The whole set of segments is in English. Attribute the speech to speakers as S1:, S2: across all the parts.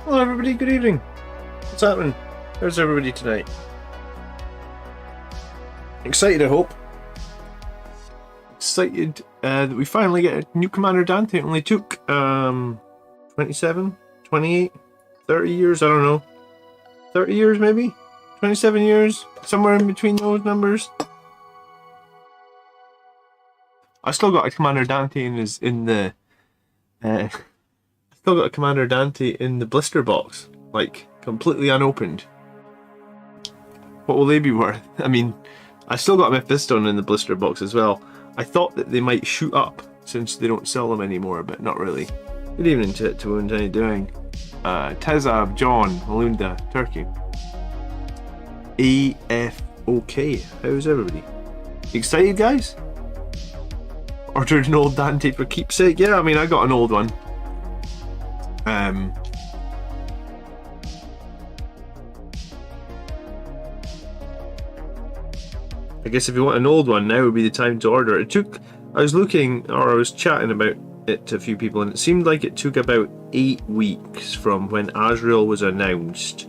S1: Hello everybody, good evening. What's happening? How's everybody tonight? Excited, I hope. Excited that we finally get a new Commander Dante. It only took 27, 28, 30 years, I don't know. 30 years maybe? 27 years? Somewhere in between those numbers. I still got a Commander Dante still got a Commander Dante in the blister box, like completely unopened. What will they be worth? I mean, I still got a Mephiston in the blister box as well. I thought that they might shoot up since they don't sell them anymore, but not really. Good evening to Wound, how you doing? Tezab, John, Malunda, Turkey. AFOK, how's everybody? Excited, guys? Ordered an old Dante for keepsake? Yeah, I mean, I got an old one. I guess if you want an old one, now would be the time to order. I was looking, or I was chatting about it to a few people, and it seemed like it took about 8 weeks from when Azrael was announced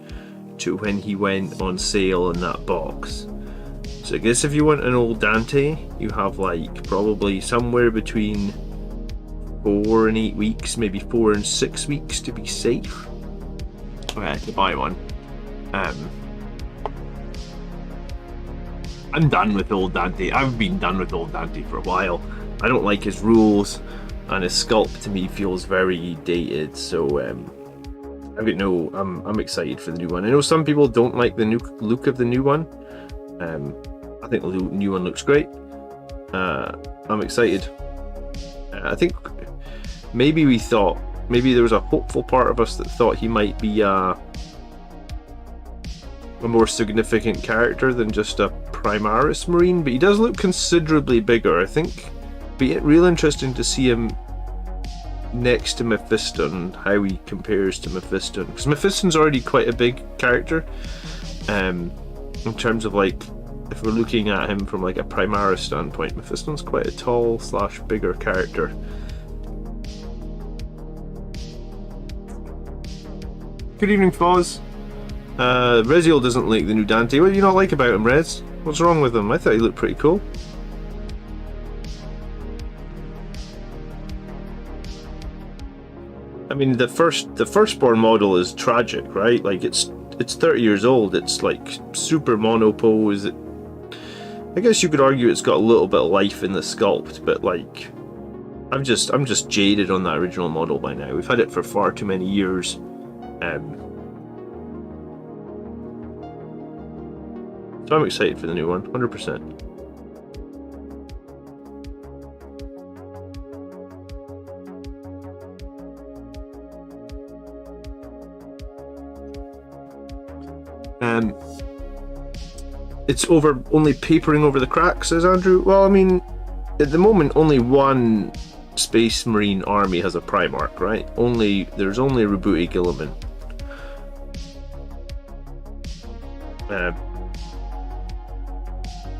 S1: to when he went on sale in that box. So I guess if you want an old Dante, you have like probably somewhere between 4 and 8 weeks, maybe 4 and 6 weeks to be safe to buy one. I'm done with old Dante. I've been done with old Dante for a while. I don't like his rules, and his sculpt to me feels very dated. So I'm excited for the new one. I know some people don't like the new look of the new one. I think the new one looks great. I'm excited. I think maybe there was a hopeful part of us that thought he might be a more significant character than just a Primaris Marine, but he does look considerably bigger. I think it'd be real interesting to see him next to Mephiston, how he compares to Mephiston, because Mephiston's already quite a big character in terms of, like, if we're looking at him from like a Primaris standpoint, Mephiston's quite a tall / bigger character. Good evening, Foz. Reziel doesn't like the new Dante. What do you not like about him, Rez? What's wrong with him? I thought he looked pretty cool. I mean, the firstborn model is tragic, right? Like it's 30 years old. It's like super monopose. I guess you could argue it's got a little bit of life in the sculpt, but like I'm just jaded on that original model by now. We've had it for far too many years. So I'm excited for the new one, 100%. It's only papering over the cracks, says Andrew. Well, I mean, at the moment, only one Space Marine army has a Primarch, right? There's only Rabuti Gilliman.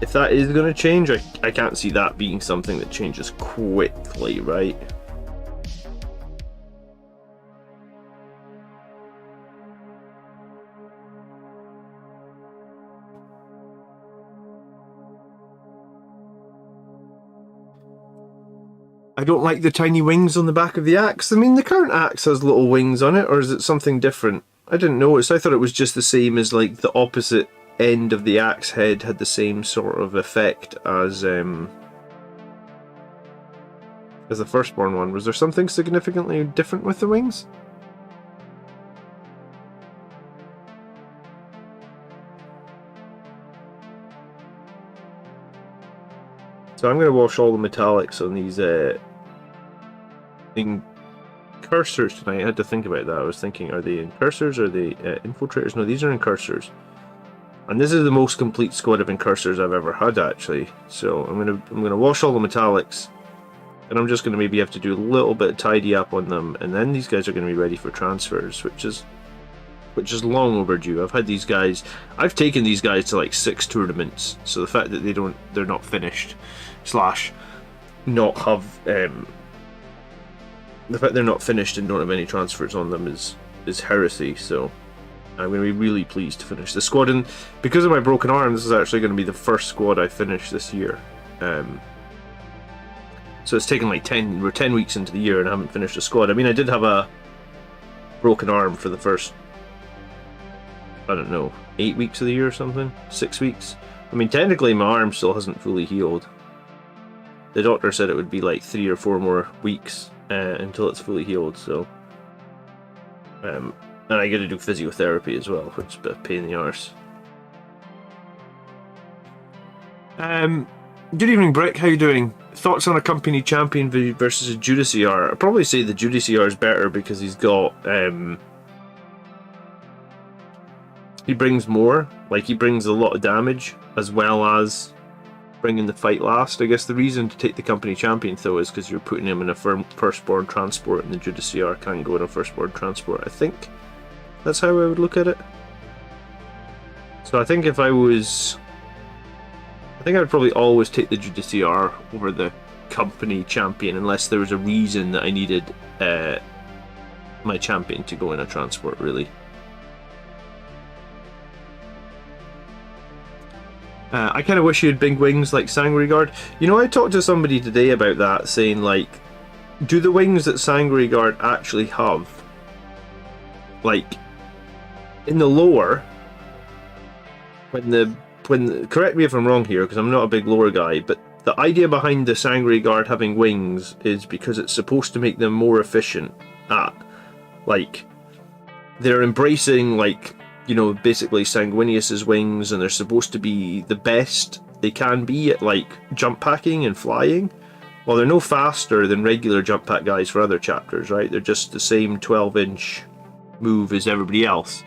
S1: If that is going to change, I can't see that being something that changes quickly, right? I don't like the tiny wings on the back of the axe. I mean, the current axe has little wings on it, or is it something different? I didn't notice. I thought it was just the same as like the opposite end of the axe head had the same sort of effect as the firstborn one. Was there something significantly different with the wings? So I'm going to wash all the metallics on these in cursors tonight. I had to think about that. I was thinking, are they in cursors or are they infiltrators? No, these are in cursors. And this is the most complete squad of incursors I've ever had, actually. So I'm gonna wash all the metallics, and I'm just gonna maybe have to do a little bit of tidy up on them, and then these guys are gonna be ready for transfers, which is long overdue. I've taken these guys to like 6 tournaments, so the fact that they're not finished / not have the fact they're not finished and don't have any transfers on them is is heresy. So I'm going to be really pleased to finish the squad, and because of my broken arm, this is actually going to be the first squad I finish this year. So it's taken like 10 weeks into the year and I haven't finished a squad. I mean, I did have a broken arm for the first, I don't know, 8 weeks of the year or something, 6 weeks. I mean, technically my arm still hasn't fully healed. The doctor said it would be like 3 or 4 more weeks until it's fully healed. So, and I got to do physiotherapy as well, which is a bit of a pain in the arse. Good evening, Brick. How you doing? Thoughts on a company champion versus a Judiciar? I'd probably say the Judiciar is better because he's got he brings more. Like, he brings a lot of damage as well as bringing the fight last. I guess the reason to take the company champion though is because you're putting him in a firstborn transport, and the Judiciar can't go in a firstborn transport. I think that's how I would look at it. So I think if I was, I think I would probably always take the Judiciar over the company champion unless there was a reason that I needed my champion to go in a transport, really. I kind of wish you had big wings like Sanguinary Guard. You know, I talked to somebody today about that, saying like, do the wings that Sanguinary Guard actually have, like, in the lore, correct me if I'm wrong here, because I'm not a big lore guy, but the idea behind the Sanguinary Guard having wings is because it's supposed to make them more efficient at, like, they're embracing, like, you know, basically Sanguinius's wings, and they're supposed to be the best they can be at, like, jump packing and flying. Well, they're no faster than regular jump pack guys for other chapters, right? They're just the same 12-inch move as everybody else.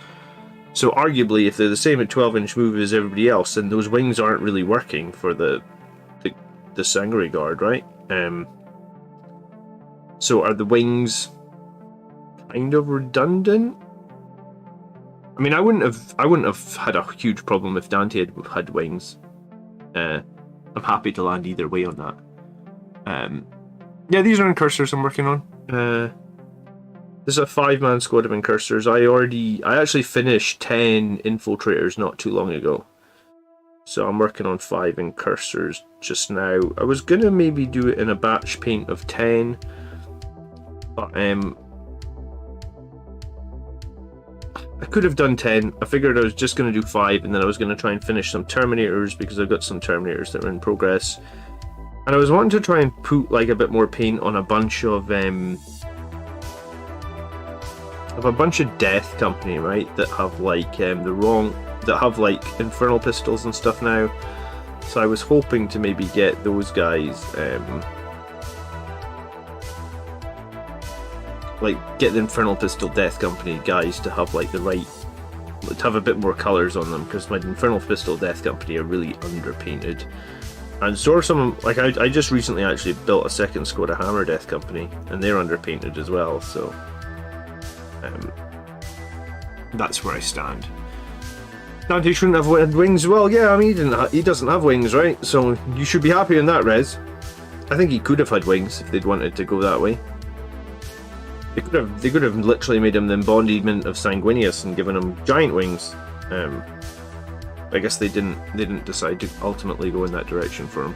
S1: So arguably, if they're the same at 12-inch move as everybody else, then those wings aren't really working for the Sanguinary Guard, right? So are the wings kind of redundant? I mean, I wouldn't have had a huge problem if Dante had wings. I'm happy to land either way on that. Yeah, these are incursors I'm working on. This is a 5-man squad of incursors. I actually finished 10 infiltrators not too long ago. So I'm working on 5 incursors just now. I was gonna maybe do it in a batch paint of 10, but I could have done 10. I figured I was just going to do 5, and then I was going to try and finish some Terminators, because I've got some Terminators that are in progress. And I was wanting to try and put like a bit more paint on a bunch of Death Company, right? That have like that have like Infernal Pistols and stuff now. So I was hoping to maybe get those guys, like, get the Infernal Pistol Death Company guys to have like to have a bit more colours on them, because my Infernal Pistol Death Company are really underpainted. And so are some, like, I just recently actually built a second squad of Hammer Death Company, and they're underpainted as well, so that's where I stand. Dante shouldn't have had wings. Well, yeah, I mean, he doesn't have wings, right? So you should be happy in that, Rez. I think he could have had wings if they'd wanted to go that way. They could have literally made him the embodiment of Sanguinius and given him giant wings. I guess they didn't decide to ultimately go in that direction for him.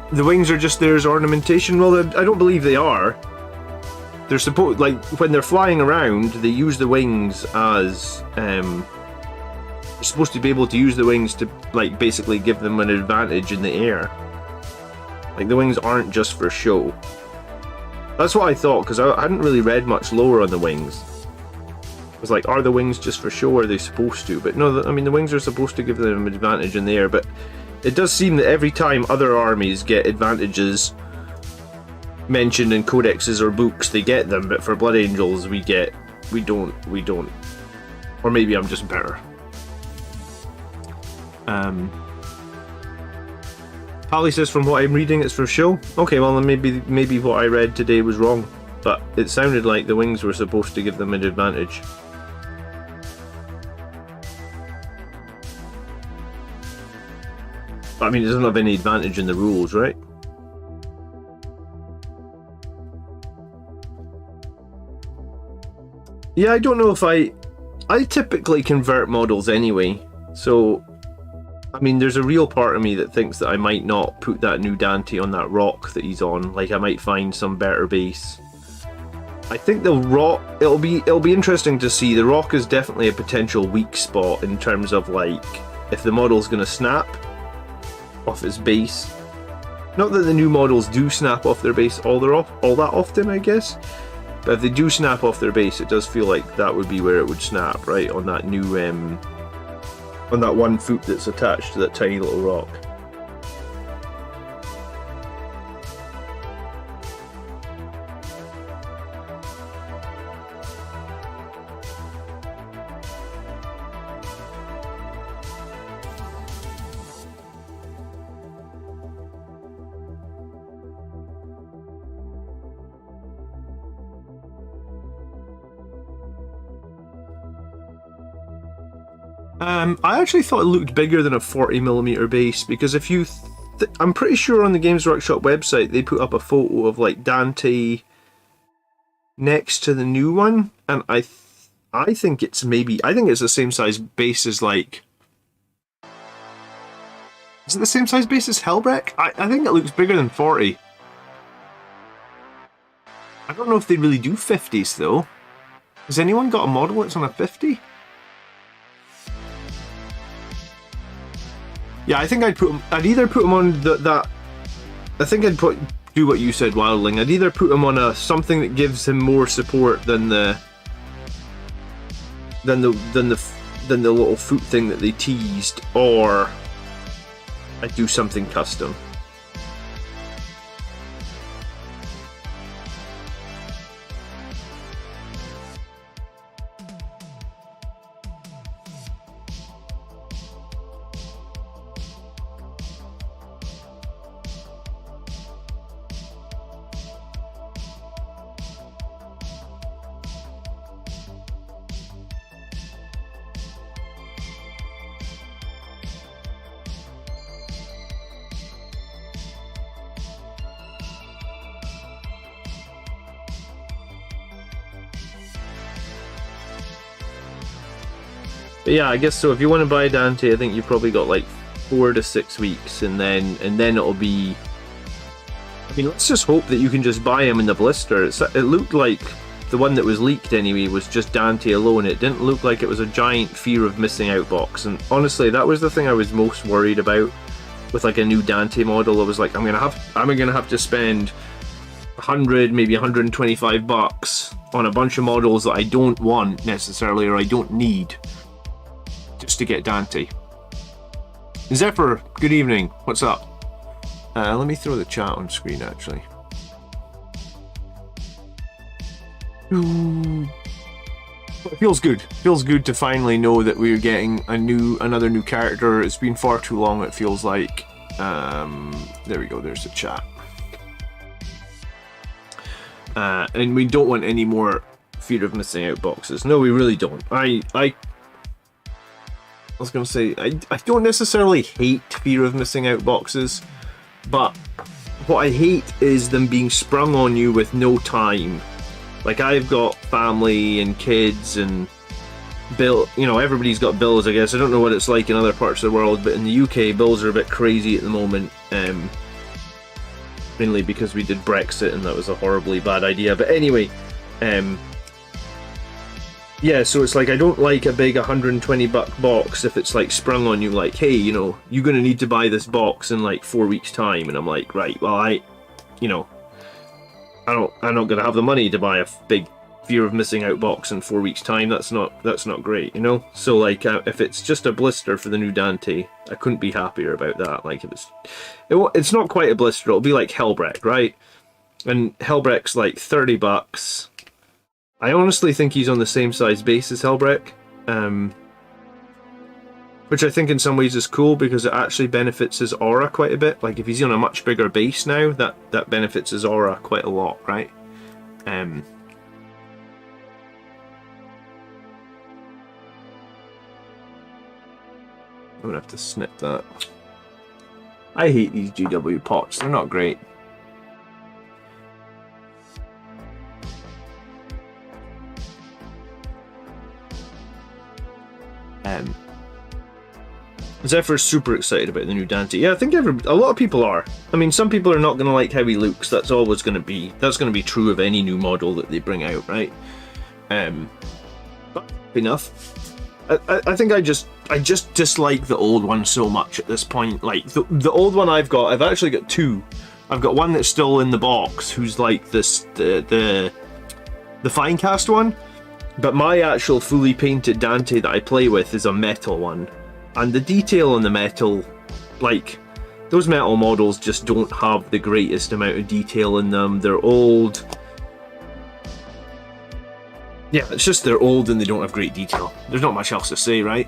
S1: The wings are just there as ornamentation. Well, I don't believe they are. They're supposed, like, when they're flying around, they use the wings as they're supposed to be able to use the wings to, like, basically give them an advantage in the air. Like, the wings aren't just for show. That's what I thought, because I hadn't really read much lore on the wings. I was like, are the wings just for show, or are they supposed to? But no, I mean, the wings are supposed to give them an advantage in the air, but it does seem that every time other armies get advantages mentioned in codexes or books, they get them, but for Blood Angels we don't. Or maybe I'm just better. Pally says, from what I'm reading, it's for show. Okay, well, then maybe what I read today was wrong. But it sounded like the wings were supposed to give them an advantage. I mean, it doesn't have any advantage in the rules, right? Yeah, I don't know if I typically convert models anyway, so I mean, there's a real part of me that thinks that I might not put that new Dante on that rock that he's on. Like, I might find some better base. I think the rock, it'll be interesting to see. The rock is definitely a potential weak spot in terms of, like, if the model's going to snap off its base. Not that the new models do snap off their base all that often, I guess. But if they do snap off their base, it does feel like that would be where it would snap, right? On that new, on that one foot that's attached to that tiny little rock. I actually thought it looked bigger than a 40mm base, because if you... I'm pretty sure on the Games Workshop website they put up a photo of, like, Dante next to the new one, and I think it's maybe... I think it's the same size base as, like... Is it the same size base as Helbreck? I think it looks bigger than 40. I don't know if they really do 50s, though. Has anyone got a model that's on a 50? Yeah, I think I'd either put him on that. I think I'd do what you said, Wildling. I'd either put him on something that gives him more support than the little foot thing that they teased, or I'd do something custom. But yeah, I guess so. If you want to buy Dante, I think you've probably got like 4 to 6 weeks, and then it'll be... I mean, let's just hope that you can just buy him in the blister. It looked like the one that was leaked anyway was just Dante alone. It didn't look like it was a giant fear of missing out box, and honestly, that was the thing I was most worried about with like a new Dante model. I was like, I'm gonna have to spend 100, maybe 125 bucks on a bunch of models that I don't want necessarily, or I don't need, just to get Dante. Zephyr, good evening. What's up? Let me throw the chat on screen, actually. Ooh. It feels good. Feels good to finally know that we're getting another new character. It's been far too long, it feels like. There we go, there's the chat. And we don't want any more fear of missing out boxes. No, we really don't. I was going to say, I don't necessarily hate fear of missing out boxes, but what I hate is them being sprung on you with no time. Like, I've got family and kids and bill, you know, everybody's got bills, I guess. I don't know what it's like in other parts of the world, but in the UK, bills are a bit crazy at the moment. Mainly because we did Brexit and that was a horribly bad idea. But anyway, yeah, so it's like, I don't like a big 120 buck box if it's like sprung on you like, hey, you know, you're going to need to buy this box in like 4 weeks time. And I'm like, right, well, I'm not going to have the money to buy a big fear of missing out box in 4 weeks time. That's not great, you know? So like, if it's just a blister for the new Dante, I couldn't be happier about that. Like, if it's not quite a blister, it'll be like Helbreck, right? And Helbreck's like 30 bucks. I honestly think he's on the same size base as Helbreck. which I think in some ways is cool because it actually benefits his aura quite a bit. Like if he's on a much bigger base now, that benefits his aura quite a lot, right? I'm gonna have to snip that. I hate these GW pots, they're not great. Zephyr's super excited about the new Dante. Yeah, I think a lot of people are. I mean, some people are not going to like how he looks. That's always going to be. That's going to be true of any new model that they bring out, right? But enough. I think I just dislike the old one so much at this point. Like the old one I've actually got two. I've got one that's still in the box, who's like the Finecast one. But my actual fully painted Dante that I play with is a metal one. And the detail on the metal, like, those metal models just don't have the greatest amount of detail in them. They're old. Yeah, it's just they're old and they don't have great detail. There's not much else to say, right?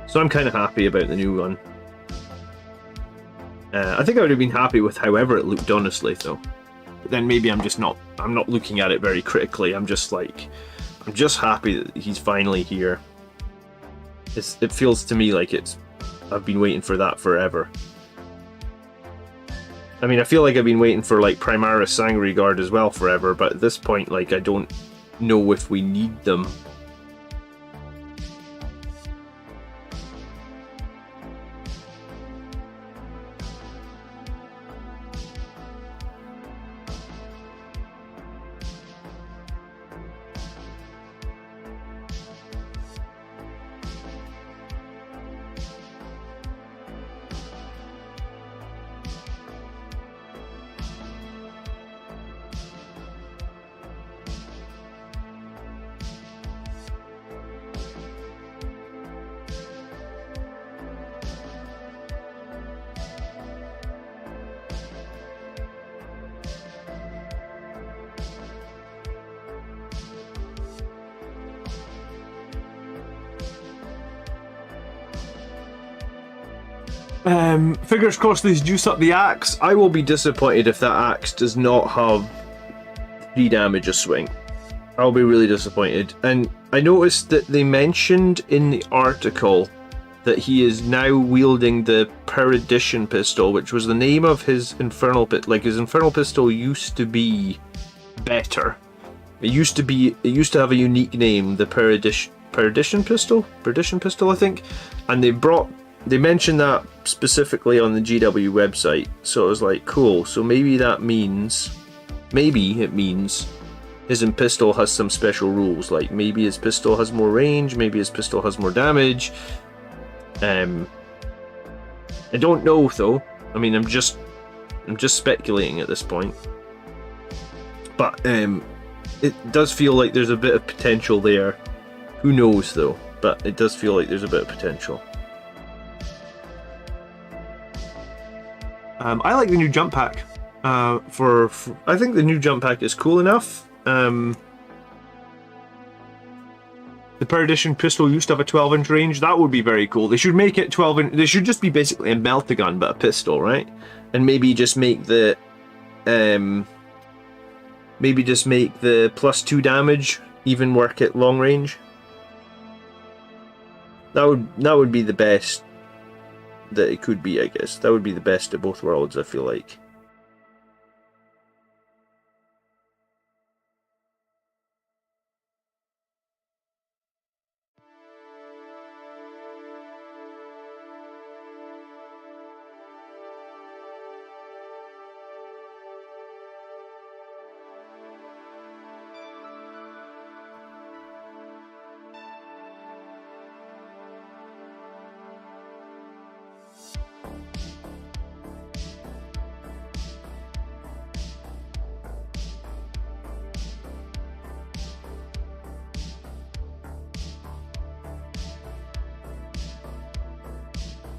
S1: So I'm kind of happy about the new one. I think I would have been happy with however it looked, honestly, though. But then maybe I'm not looking at it very critically. I'm just happy that he's finally here. It feels to me like I've been waiting for that forever. I mean, I feel like I've been waiting for like Primaris Sangre Guard as well forever, but at this point, like, I don't know if we need them. Fingers crossed these juice up the axe. I will be disappointed if that axe does not have 3 damage a swing. I'll be really disappointed. And I noticed that they mentioned in the article that he is now wielding the Perdition Pistol, which was the name of his Infernal Pistol. Like, his Infernal Pistol used to be better. It used to have a unique name, the Perdition Pistol, I think. And they mentioned that specifically on the GW website, so it was like, cool. So maybe it means his pistol has some special rules. Like maybe his pistol has more range, maybe his pistol has more damage. I don't know though. I mean, I'm just speculating at this point. But it does feel like there's a bit of potential there. Who knows though? But it does feel like there's a bit of potential. I like the new jump pack. I think the new jump pack is cool enough. The Perdition Pistol used to have a 12-inch range. That would be very cool. They should make it 12-inch. They should just be basically a melt-a-gun, but a pistol, right? And maybe just make the +2 damage even work at long range. That would be the best that it could be, I guess. That would be the best of both worlds, I feel like.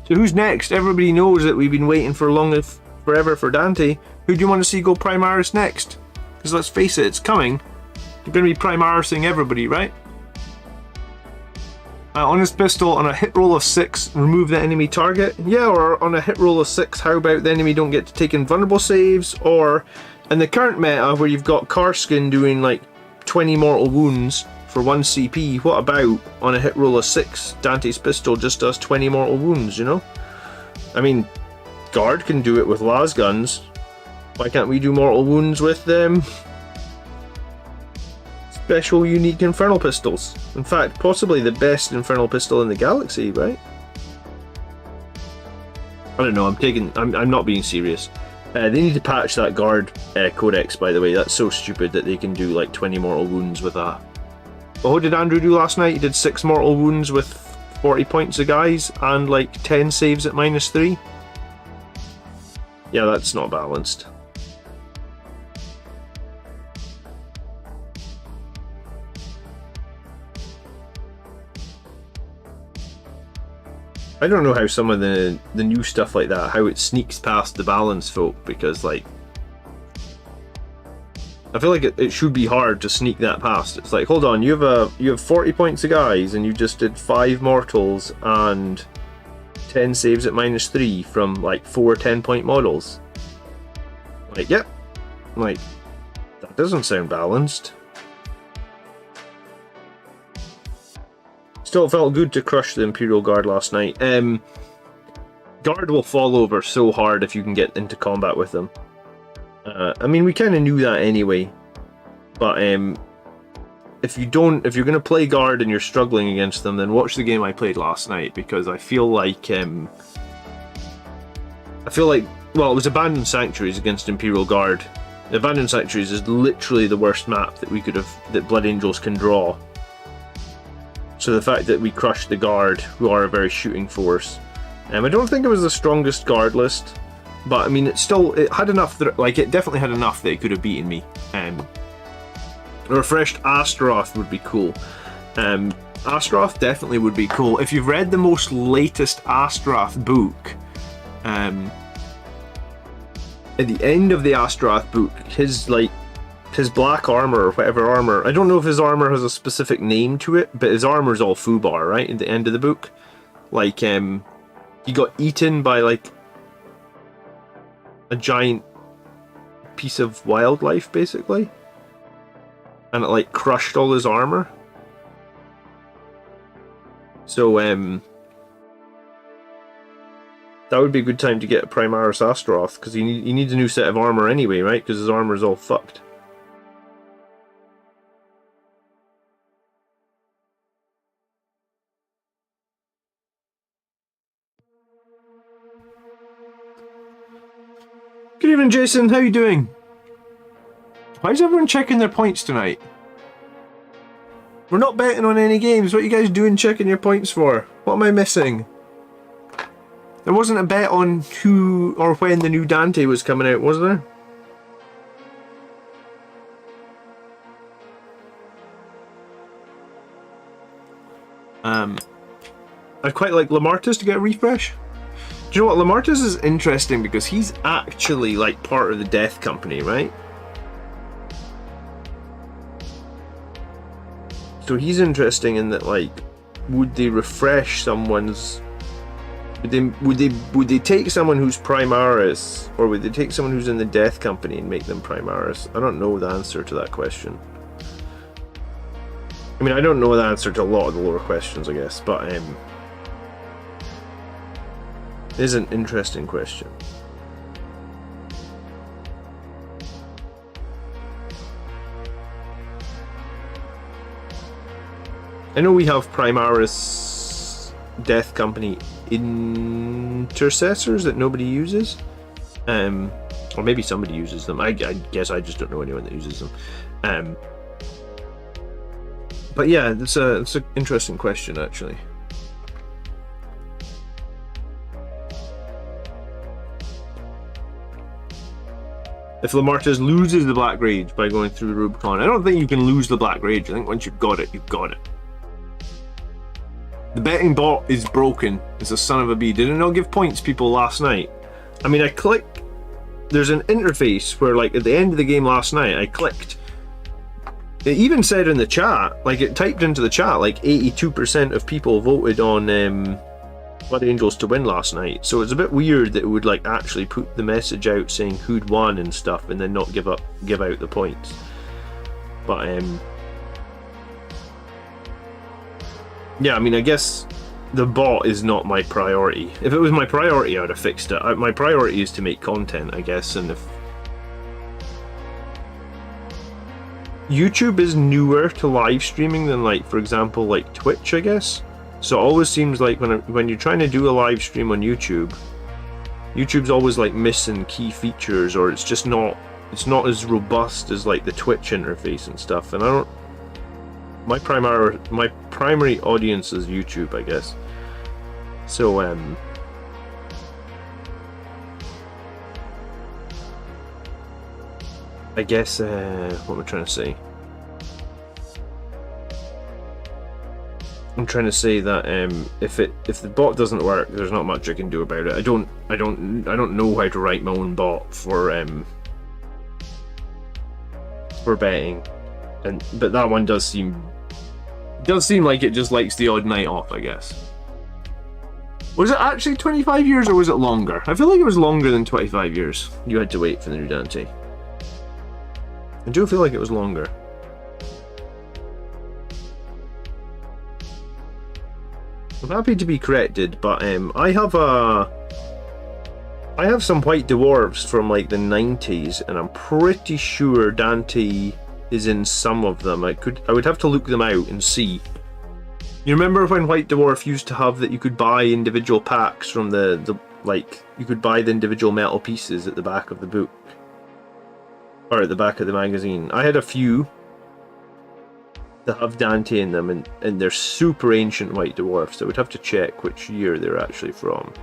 S1: So who's next? Everybody knows that we've been waiting forever for Dante. Who do you want to see go Primaris next? Because let's face it, it's coming. You're going to be Primarising everybody, right? Honest pistol, on a hit roll of 6, remove the enemy target. Yeah, or on a hit roll of 6, how about the enemy don't get to take invulnerable saves? Or in the current meta where you've got Carskin doing like 20 mortal wounds for 1 CP, what about on a hit roll of 6, Dante's pistol just does 20 mortal wounds, you know? I mean, Guard can do it with las guns. Why can't we do mortal wounds with them? Special unique infernal pistols. In fact, possibly the best infernal pistol in the galaxy, right? I don't know, I'm not being serious. They need to patch that Guard codex, by the way. That's so stupid that they can do like 20 mortal wounds with that. But what did Andrew do last night? He did 6 mortal wounds with 40 points of guys and like 10 saves at -3. Yeah, that's not balanced. I don't know how some of the new stuff like that, how it sneaks past the balance folk, because like I feel like it should be hard to sneak that past. It's like, hold on, you have 40 points of guys and you just did 5 mortals and 10 saves at -3 from like 4 10-point models. Like, yep. Like, that doesn't sound balanced. Still felt good to crush the Imperial Guard last night. Guard will fall over so hard if you can get into combat with them. I mean, we kind of knew that anyway. But if you're going to play Guard and you're struggling against them, then watch the game I played last night, because I feel like, well, it was Abandoned Sanctuaries against Imperial Guard. Abandoned Sanctuaries is literally the worst map that Blood Angels can draw. So the fact that we crushed the Guard, who are a very shooting force, I don't think it was the strongest Guard list, but I mean, it had enough. It definitely had enough that it could have beaten me. A refreshed Astaroth would be cool. Astaroth definitely would be cool. If you've read the most latest Astaroth book, at the end of the Astaroth book, his black armor, or whatever armor, I don't know if his armor has a specific name to it, but his armor's all foobar, right? At the end of the book. Like, he got eaten by, like, a giant piece of wildlife, basically. And it, like, crushed all his armor. So, that would be a good time to get Primaris Astaroth, because he needs a new set of armor anyway, right? Because his armor's all fucked. Good evening, Jason. How you doing? Why is everyone checking their points tonight? We're not betting on any games. What are you guys doing checking your points for? What am I missing? There wasn't a bet on who or when the new Dante was coming out, was there? I'd quite like Lamartus to get a refresh. Do you know what? Lamartus is interesting because he's actually like part of the Death Company, right? So he's interesting in that, like, would they refresh someone's? Would they take someone who's Primaris, or would they take someone who's in the Death Company and make them Primaris? I don't know the answer to that question. I mean, I don't know the answer to a lot of the lower questions, I guess, but it is an interesting question. I know we have Primaris Death Company intercessors that nobody uses, or maybe somebody uses them. I guess I just don't know anyone that uses them. But yeah, it's an interesting question, actually. If Lamartus loses the Black Rage by going through Rubicon, I don't think you can lose the Black Rage. I think once you've got it, you've got it. The betting bot is broken. It's a son of a bee. Did it not give points people last night? I mean, I clicked. There's an interface where, like, at the end of the game last night, I clicked it even said in the chat, like it typed into the chat, like 82% of people voted on Blood Angels to win last night. So it's a bit weird that it would like actually put the message out saying who'd won and stuff, and then not give out the points. But yeah, I mean, I guess the bot is not my priority. If it was my priority, I'd have fixed it. My priority is to make content, I guess, and if YouTube is newer to live streaming than, like, for example, like Twitch, I guess. So it always seems like when you're trying to do a live stream on YouTube's always like missing key features, or it's just not as robust as like the Twitch interface and stuff. And I don't. My primary audience is YouTube, I guess. So I guess what am I trying to say? I'm trying to say that if the bot doesn't work, there's not much I can do about it. I don't know how to write my own bot for betting, but that one does seem like it just likes the odd night off, I guess. Was it actually 25 years or was it longer? I feel like it was longer than 25 years. You had to wait for the new Dante. I do feel like it was longer. I'm happy to be corrected, but I have some white dwarves from like the 90s, and I'm pretty sure Dante is in some of them. I would have to look them out and see. You remember when White Dwarf used to have that you could buy individual packs from the you could buy the individual metal pieces at the back of the book, or at the back of the magazine? I had a few that have Dante in them, and they're super ancient White Dwarfs. So I would have to check which year they're actually from.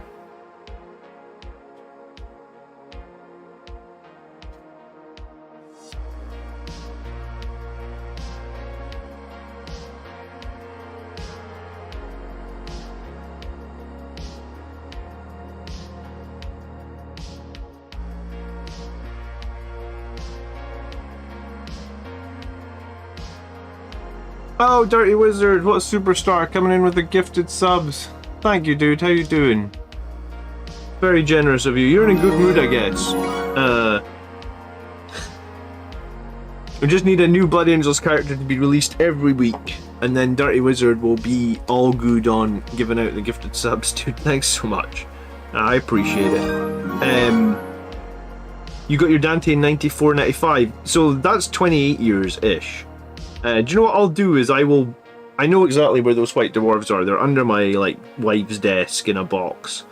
S1: Oh, Dirty Wizard, what a superstar, coming in with the gifted subs. Thank you, dude. How you doing? Very generous of you. You're in a good mood, I guess. We just need a new Blood Angels character to be released every week, and then Dirty Wizard will be all good on giving out the gifted subs. Dude, thanks so much. I appreciate it. You got your Dante in 94, 95, so that's 28 years-ish. Do you know what I'll do is I know exactly where those White Dwarves are. They're under my like wife's desk in a box.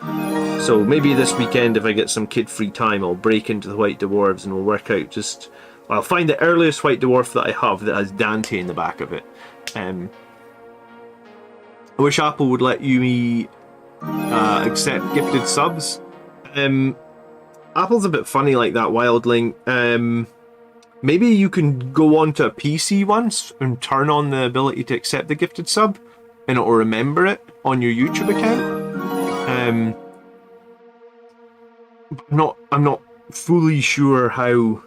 S1: So maybe this weekend, if I get some kid-free time, I'll break into the White Dwarves and we'll work out I'll find the earliest White Dwarf that I have that has Dante in the back of it. I wish Apple would let me accept gifted subs. Apple's a bit funny like that, Wildling. Maybe you can go onto a PC once and turn on the ability to accept the gifted sub, and it will remember it on your YouTube account. I'm not fully sure how.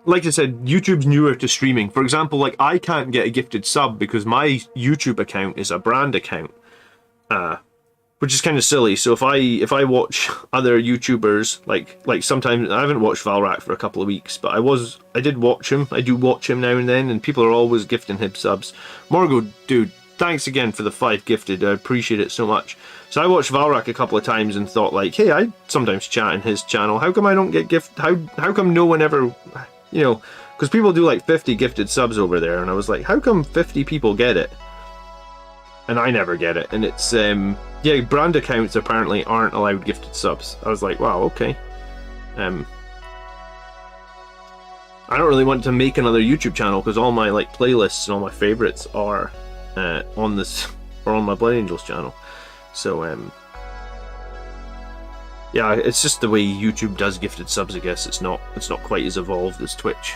S1: Like I said, YouTube's newer to streaming. For example, like I can't get a gifted sub because my YouTube account is a brand account, which is kind of silly. So if I watch other YouTubers, like sometimes I haven't watched Valrak for a couple of weeks, but I did watch him. I do watch him now and then, and people are always gifting him subs. Morgo, dude, thanks again for the 5 gifted. I appreciate it so much. So I watched Valrak a couple of times and thought like, hey, I sometimes chat in his channel. How come I don't get how come no one ever, because people do like 50 gifted subs over there, and I was like, how come 50 people get it and I never get it? And it's yeah, brand accounts apparently aren't allowed gifted subs. I was like, wow, okay. I don't really want to make another YouTube channel because all my like playlists and all my favorites are on my Blood Angels channel. So yeah, it's just the way YouTube does gifted subs, I guess. It's not quite as evolved as Twitch.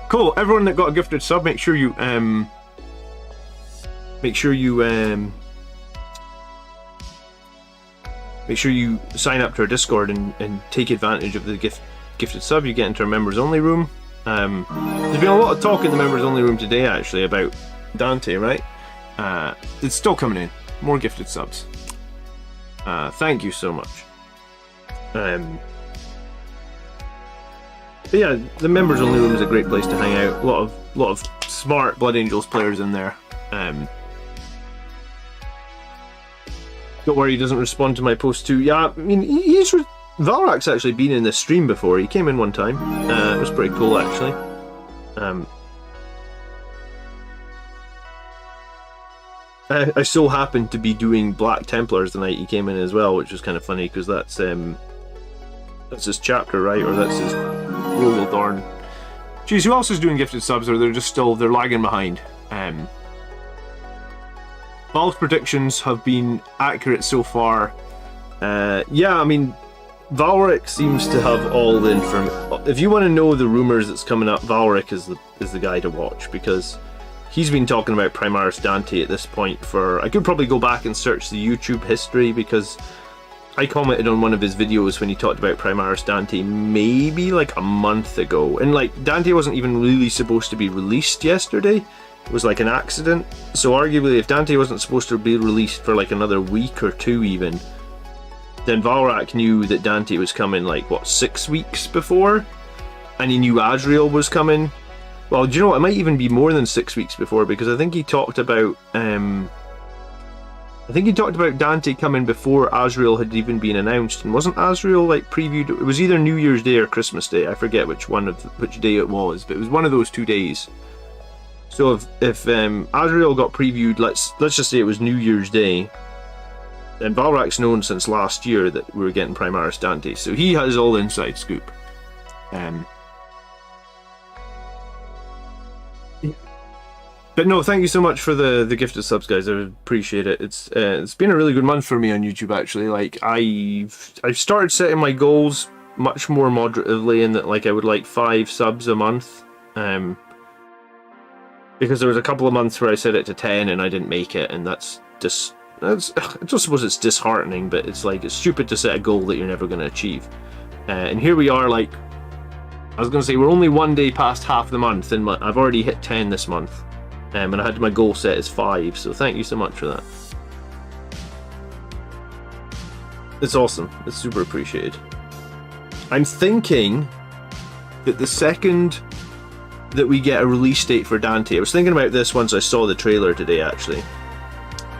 S1: Cool. Everyone that got a gifted sub, make sure you sign up to our Discord and take advantage of the gifted sub. You get into our members only room. There's been a lot of talk in the members only room today actually about Dante, right? It's still coming in. More gifted subs. Thank you so much. But yeah, the members only room is a great place to hang out. A lot of smart Blood Angels players in there. Don't worry, he doesn't respond to my post too. Yeah, I mean, Valrak's actually been in this stream before. He came in one time. It was pretty cool, actually. I so happened to be doing Black Templars the night he came in as well, which was kind of funny because that's his chapter, right? Or that's his Rogaldorn. Geez, who else is doing gifted subs? Or they're lagging behind. Valve's predictions have been accurate so far. Yeah, I mean, Valric seems to have all the information. If you want to know the rumors that's coming up, Valric is the guy to watch, because he's been talking about Primaris Dante at this point for... I could probably go back and search the YouTube history, because I commented on one of his videos when he talked about Primaris Dante maybe like a month ago. And like, Dante wasn't even really supposed to be released yesterday. It was like an accident. So arguably, if Dante wasn't supposed to be released for like another week or two even, then Valrak knew that Dante was coming like, what, 6 weeks before? And he knew Azrael was coming. Well, do you know what? It might even be more than 6 weeks before, because I think he talked about Dante coming before Azrael had even been announced. And wasn't Azrael like previewed? It was either New Year's Day or Christmas Day. I forget which day it was, but it was one of those 2 days. So if Azrael got previewed, let's just say it was New Year's Day, then Valrak's known since last year that we were getting Primaris Dante, so he has all the inside scoop. But no, thank you so much for the gifted subs, guys. I appreciate it. It's been a really good month for me on YouTube, actually. Like I've started setting my goals much more moderately, in that like I would like 5 subs a month. Because there was a couple of months where I set it to 10 and I didn't make it, and I just suppose it's disheartening, but it's like, it's stupid to set a goal that you're never going to achieve. And here we are, like, I was going to say, we're only 1 day past half the month, and I've already hit 10 this month. And I had my goal set as 5, so thank you so much for that. It's awesome. It's super appreciated. I'm thinking that the second that we get a release date for Dante, I was thinking about this once I saw the trailer today, actually.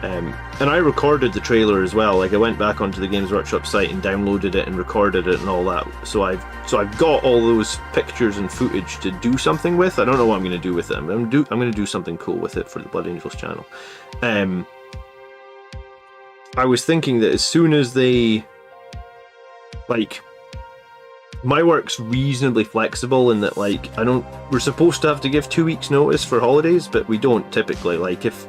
S1: And I recorded the trailer as well. Like, I went back onto the Games Workshop site and downloaded it and recorded it and all that. So I've got all those pictures and footage to do something with. I don't know what I'm going to do with it. I'm going to do something cool with it for the Blood Angels channel. I was thinking that as soon as they, like, my work's reasonably flexible in that, like, we're supposed to have to give 2 weeks notice for holidays, but we don't typically. Like, if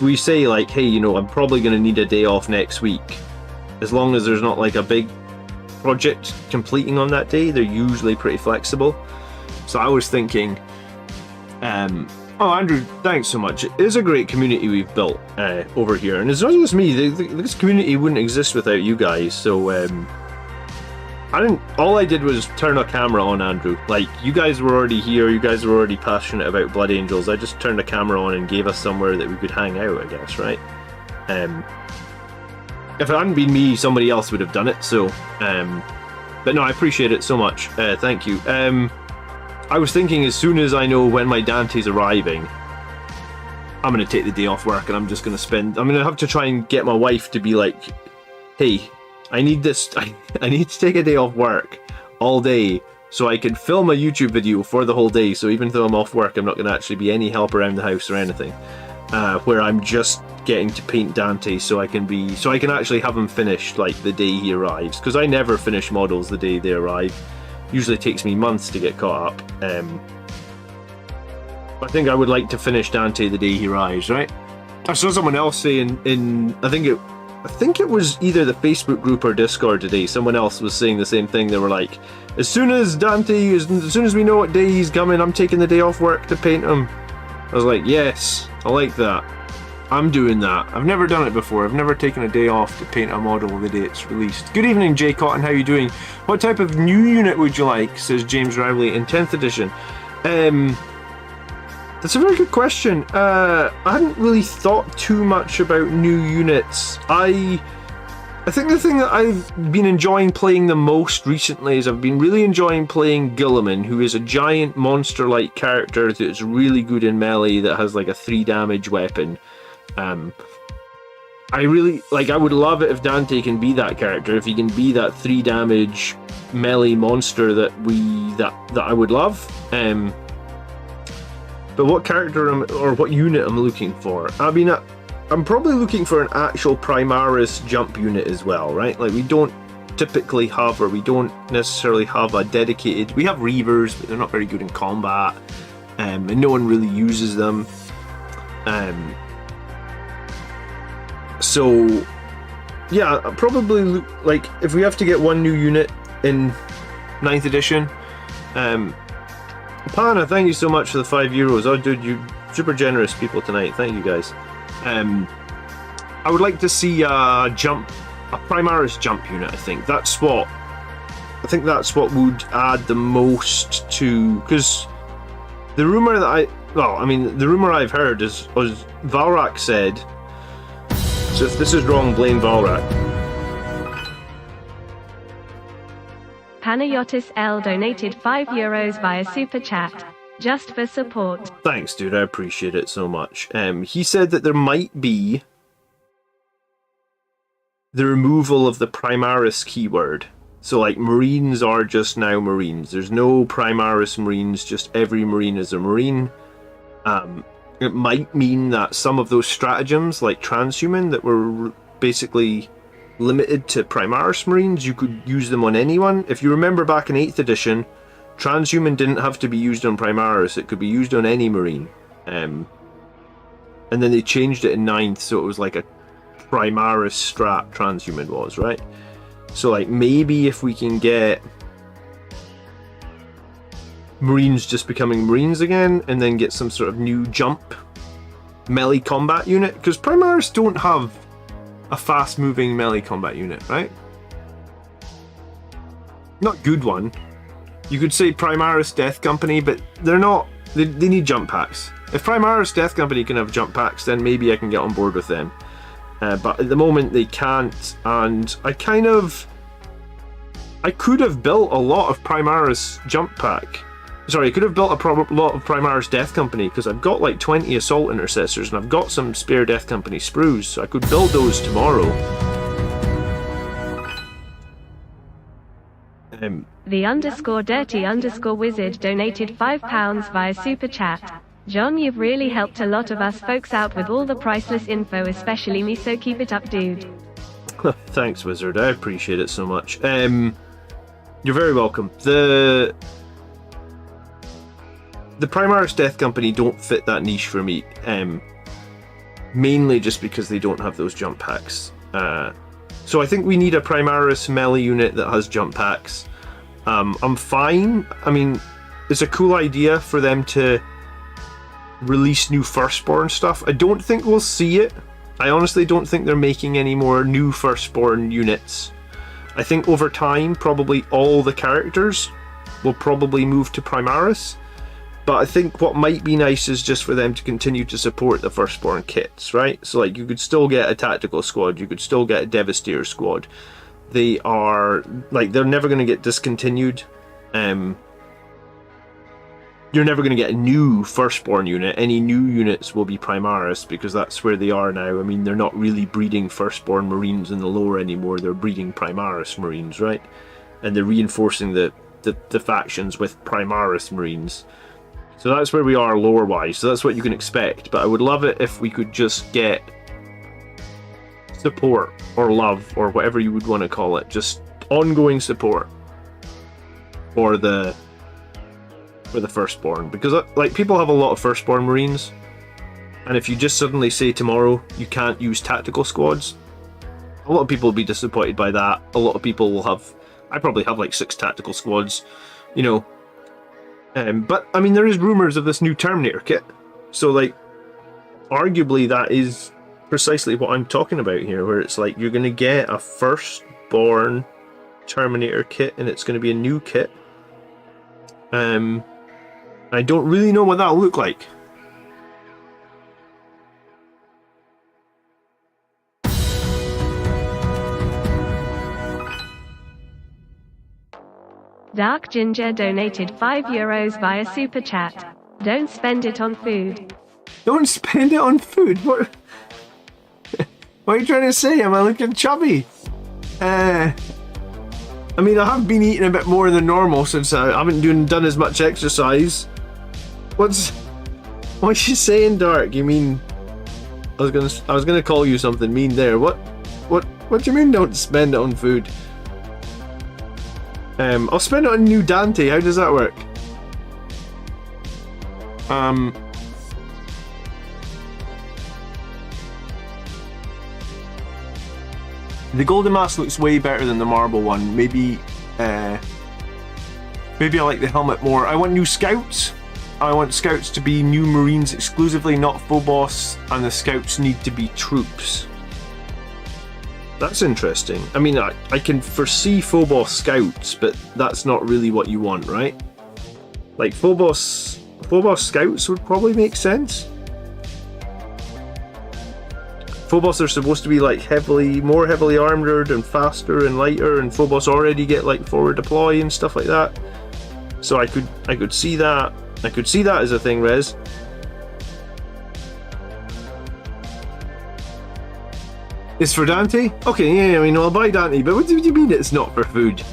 S1: we say, like, hey, you know, I'm probably going to need a day off next week, as long as there's not like a big project completing on that day, they're usually pretty flexible. So I was thinking, oh, Andrew, thanks so much. It is a great community we've built over here, and it's not just me. This community wouldn't exist without you guys. So all I did was turn a camera on, Andrew. Like, you guys were already here, you guys were already passionate about Blood Angels. I just turned a camera on and gave us somewhere that we could hang out, I guess, right? If it hadn't been me, somebody else would have done it, so... but no, I appreciate it so much. Thank you. I was thinking, as soon as I know when my Dante's arriving, I'm going to take the day off work, and I'm just going to I'm going to have to try and get my wife to be like, hey, I need this. I need to take a day off work all day so I can film a YouTube video for the whole day. So even though I'm off work, I'm not going to actually be any help around the house or anything. Where I'm just getting to paint Dante so I can actually have him finished like the day he arrives. Because I never finish models the day they arrive. Usually takes me months to get caught up. I think I would like to finish Dante the day he arrives, right? I saw someone else saying I think it was either the Facebook group or Discord today, someone else was saying the same thing. They were like, as soon as we know what day he's coming, I'm taking the day off work to paint him. I was like, yes, I like that. I'm doing that. I've never done it before. I've never taken a day off to paint a model the day it's released. Good evening, Jay Cotton. How you doing? What type of new unit would you like? Says James Rowley in 10th edition. That's a very good question. I hadn't really thought too much about new units. I think the thing that I've been enjoying playing the most recently is I've been really enjoying playing Guilliman, who is a giant monster-like character that's really good in melee, that has like a 3 damage weapon. I really like. I would love it if Dante can be that character. If he can be that 3 damage melee monster that I would love. But what character or what unit I'm looking for? I mean, I'm probably looking for an actual Primaris jump unit as well, right? Like we don't typically have, or we don't necessarily have a dedicated. We have Reavers, but they're not very good in combat, and no one really uses them. So yeah, probably like if we have to get one new unit in 9th edition. Pana, thank you so much for the €5. Oh dude, you super generous people tonight. Thank you guys. I would like to see a Primaris jump unit. I think that's what would add the most to, because the rumor that the rumor I've heard was Valrak said. So if this is wrong, blame Valrak.
S2: Panayotis L donated €5 via Super Chat, just for support.
S1: Thanks, dude. I appreciate it so much. He said that there might be the removal of the Primaris keyword. So, like, Marines are just now Marines. There's no Primaris Marines, just every Marine is a Marine. It might mean that some of those stratagems, like Transhuman, that were basically limited to Primaris Marines, you could use them on anyone. If you remember back in 8th edition, Transhuman didn't have to be used on Primaris, it could be used on any Marine. And then they changed it in 9th, so it was like a Primaris strat Transhuman was, right? So like maybe if we can get Marines just becoming Marines again, and then get some sort of new jump melee combat unit, because Primaris don't have a fast moving melee combat unit, right? Not good one. You could say Primaris Death Company, but they're not. They need jump packs. If Primaris Death Company can have jump packs, then maybe I can get on board with them. But at the moment they can't, and I could have built a lot of Primaris jump pack. Sorry, I could have built a lot of Primaris Death Company, because I've got like 20 Assault Intercessors and I've got some spare Death Company sprues, so I could build those tomorrow.
S2: The _dirty_wizard donated £5 via Super Chat. John, you've really helped a lot of us folks out with all the priceless info, especially me, so keep it up, dude.
S1: Thanks, Wizard. I appreciate it so much. You're very welcome. The Primaris Death Company don't fit that niche for me, mainly just because they don't have those jump packs. So I think we need a Primaris melee unit that has jump packs. I'm fine. I mean, it's a cool idea for them to release new Firstborn stuff. I don't think we'll see it. I honestly don't think they're making any more new Firstborn units. I think over time, probably all the characters will probably move to Primaris. But I think what might be nice is just for them to continue to support the Firstborn kits, right? So like you could still get a tactical squad, you could still get a Devastator squad. They are like, they're never going to get discontinued. You're never going to get a new Firstborn unit. Any new units will be Primaris, because that's where they are now. I mean, they're not really breeding Firstborn Marines in the lore anymore. They're breeding Primaris Marines, right? And they're reinforcing the factions with Primaris Marines. So that's where we are lore-wise. So that's what you can expect. But I would love it if we could just get support or love or whatever you would want to call it. Just ongoing support for the Firstborn. Because like people have a lot of Firstborn Marines. And if you just suddenly say tomorrow you can't use tactical squads, a lot of people will be disappointed by that. A lot of people will have... I probably have like 6 tactical squads, you know. But I mean, there is rumors of this new Terminator kit, so like, arguably that is precisely what I'm talking about here, where it's like you're going to get a firstborn Terminator kit, and it's going to be a new kit. I don't really know what that'll look like.
S2: Dark Ginger donated €5 via Super Chat. Don't spend it on food.
S1: Don't spend it on food? What are you trying to say? Am I looking chubby? I mean, I have been eating a bit more than normal since I haven't done as much exercise. What's you saying, Dark? You mean I was gonna call you something mean there. What do you mean don't spend it on food? I'll spend it on new Dante. How does that work? The golden mask looks way better than the marble one. Maybe I like the helmet more. I want new scouts. I want scouts to be new marines exclusively, not Phobos, and the scouts need to be troops. That's interesting. I mean, I can foresee Phobos scouts, but that's not really what you want, right? Like Phobos scouts would probably make sense. Phobos are supposed to be like more heavily armored and faster and lighter, and Phobos already get like forward deploy and stuff like that. So I could see that. I could see that as a thing, Rez. It's for Dante? Okay, yeah, I mean, I'll buy Dante, but what do you mean it's not for food?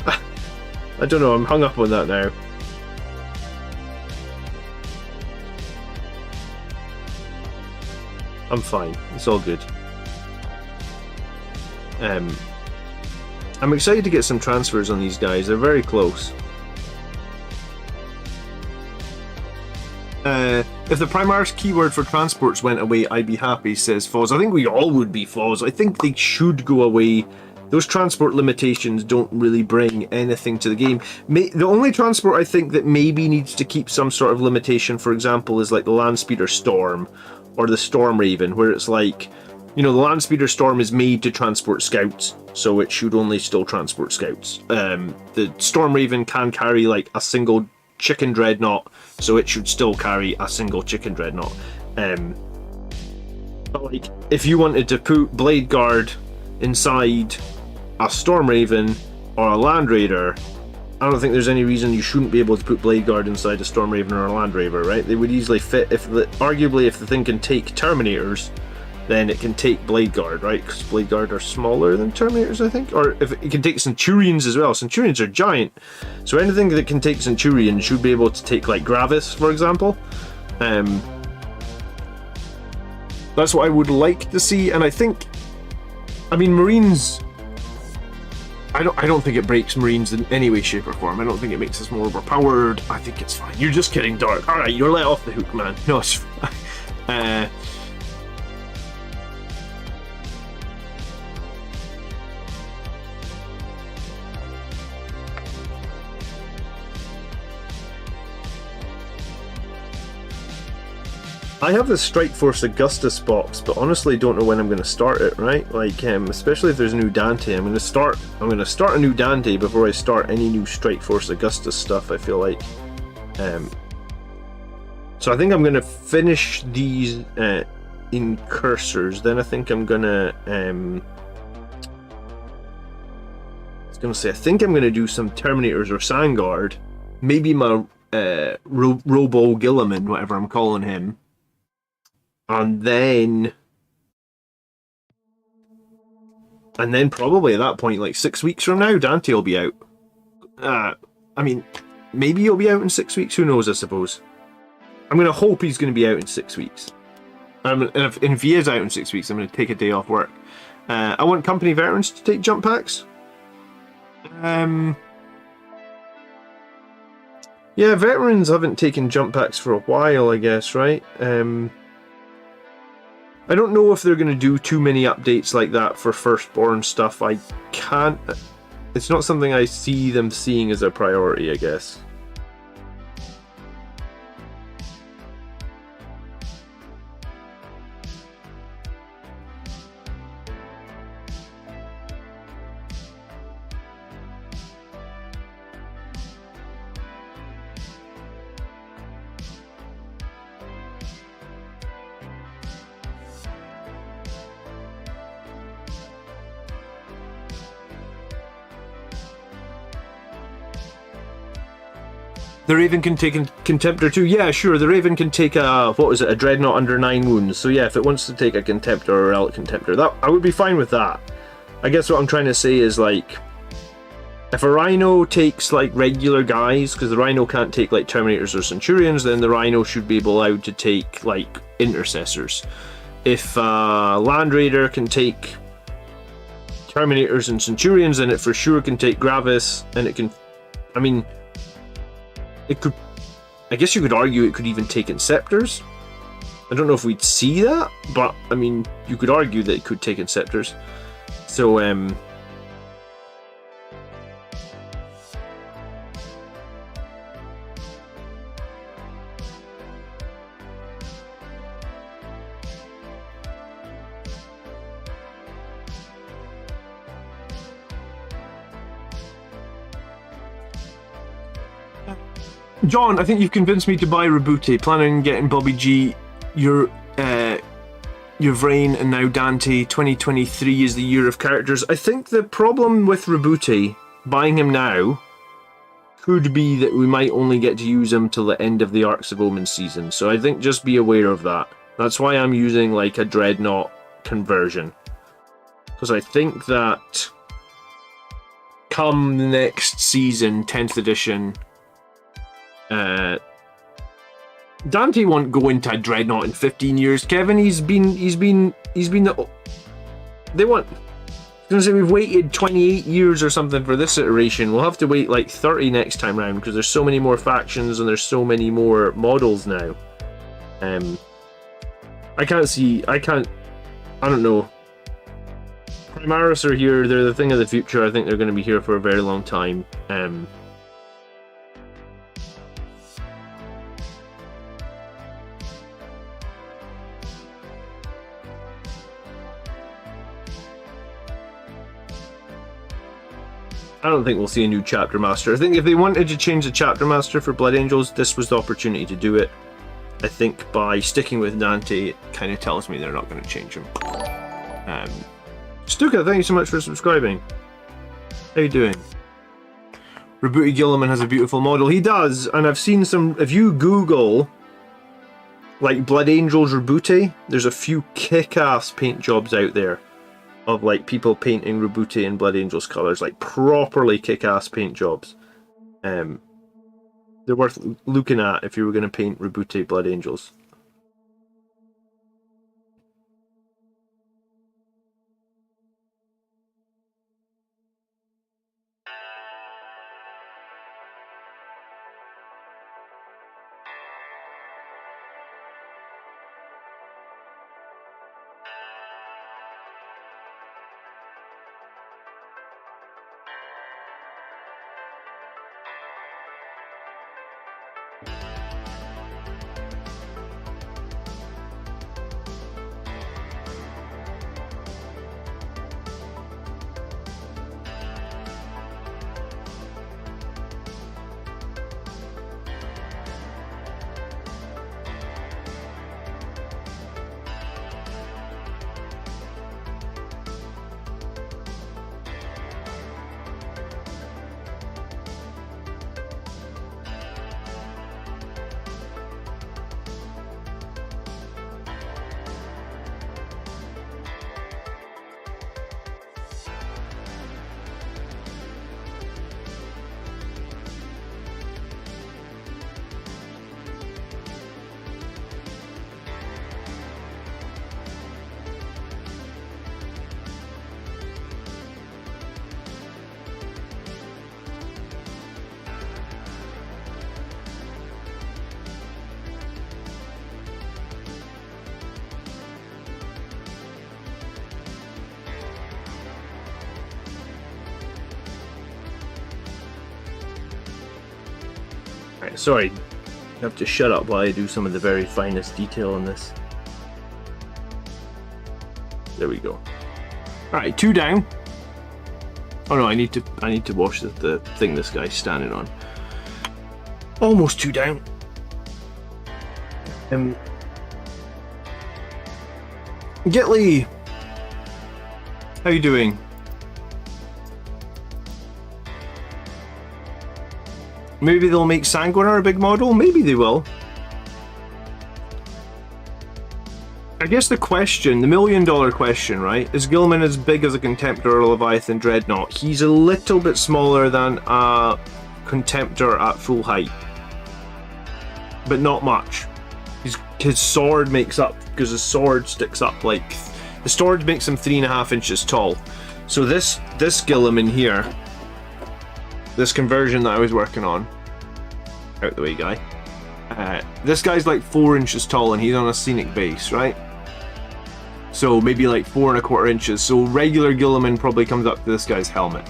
S1: I don't know, I'm hung up on that now. I'm fine, it's all good. I'm excited to get some transfers on these guys, they're very close. If the Primarch's keyword for transports went away, I'd be happy, says Foz. I think we all would be, Foz. I think they should go away. Those transport limitations don't really bring anything to the game. The only transport I think that maybe needs to keep some sort of limitation, for example, is like the Landspeeder Storm or the Storm Raven, where it's like, you know, the Landspeeder Storm is made to transport scouts, so it should only still transport scouts. The Storm Raven can carry like a single chicken dreadnought, so it should still carry a single chicken dreadnought. But like, if you wanted to put Blade Guard inside a Storm Raven or a Land Raider, I don't think there's any reason you shouldn't be able to put Blade Guard inside a Storm Raven or a Land Raider, right? They would easily fit. Arguably, if the thing can take Terminators, then it can take Blade Guard, right? Because Blade Guard are smaller than Terminators, I think. Or if it can take Centurions as well. Centurions are giant. So anything that can take Centurions should be able to take, like, Gravis, for example. That's what I would like to see. And I think, I mean, Marines, I don't think it breaks Marines in any way, shape, or form. I don't think it makes us more overpowered. I think it's fine. You're just kidding, Dark. Alright, you're let off the hook, man. No, it's fine. I have this Strike Force Augustus box, but honestly don't know when I'm going to start it, right? Like, especially if there's a new Dante, I'm going to start a new Dante before I start any new Strike Force Augustus stuff, I feel like. So I think I'm going to finish these in cursors, then I think I'm going to I think I'm going to do some Terminators or Sandguard, maybe my Robo Gilliman, whatever I'm calling him. And then probably at that point, like 6 weeks from now, Dante will be out. I mean, maybe he'll be out in 6 weeks. Who knows, I suppose. I'm going to hope he's going to be out in 6 weeks. And if he is out in 6 weeks, I'm going to take a day off work. I want company veterans to take jump packs. Yeah, veterans haven't taken jump packs for a while, I guess, right? I don't know if they're going to do too many updates like that for Firstborn stuff. I can't... It's not something I see them seeing as a priority, I guess. The Raven can take a Contemptor too. Yeah, sure. The Raven can take a, what was it, a Dreadnought under 9 wounds. So yeah, if it wants to take a Contemptor or a Relic Contemptor, that I would be fine with that. I guess what I'm trying to say is, like, if a Rhino takes like regular guys, because the Rhino can't take like Terminators or Centurions, then the Rhino should be allowed to take like Intercessors. If Land Raider can take Terminators and Centurions, then it for sure can take Gravis, and it can, I mean, it could, I guess you could argue it could even take Inceptors. I don't know if we'd see that, but I mean, you could argue that it could take Inceptors. So, John, I think you've convinced me to buy Rebooty. Planning on getting Bobby G, your Vrain, and now Dante. 2023 is the year of characters. I think the problem with Rebooty, buying him now, could be that we might only get to use him till the end of the Arcs of Omen season. So I think just be aware of that. That's why I'm using like a Dreadnought conversion. Because I think that come the next season, 10th edition, Dante won't go into a Dreadnought in 15 years. Kevin, he's been the, they want, I was gonna say we've waited 28 years or something for this iteration. We'll have to wait like 30 next time round because there's so many more factions and there's so many more models now. I don't know. Primaris are here, they're the thing of the future. I think they're going to be here for a very long time. I don't think we'll see a new Chapter Master. I think if they wanted to change the Chapter Master for Blood Angels, this was the opportunity to do it. I think by sticking with Dante, it kind of tells me they're not going to change him. Stuka, thank you so much for subscribing. How you doing? Rebooty Gilliman has a beautiful model. He does, and I've seen some, if you Google like Blood Angels Rebooty, there's a few kick-ass paint jobs out there of like people painting Rebooty in Blood Angels colours, like properly kick-ass paint jobs. They're worth looking at if you were going to paint Rebooty Blood Angels. Sorry, you have to shut up while I do some of the very finest detail on this. There we go. Alright, 2 down. Oh no, I need to wash the thing this guy's standing on. Almost 2 down. Gitly! How you doing? Maybe they'll make Sanguinar a big model. Maybe they will. I guess the question, the million-dollar question, right? Is Guilliman as big as a Contemptor or Leviathan Dreadnought? He's a little bit smaller than a Contemptor at full height, but not much. His sword makes up, because his sword sticks up like... The sword makes him 3.5 inches tall. So this Guilliman here, this conversion that I was working on, out the way guy, this guy's like 4 inches tall and he's on a scenic base, right? So maybe like 4.25 inches. So regular Guilliman probably comes up to this guy's helmet.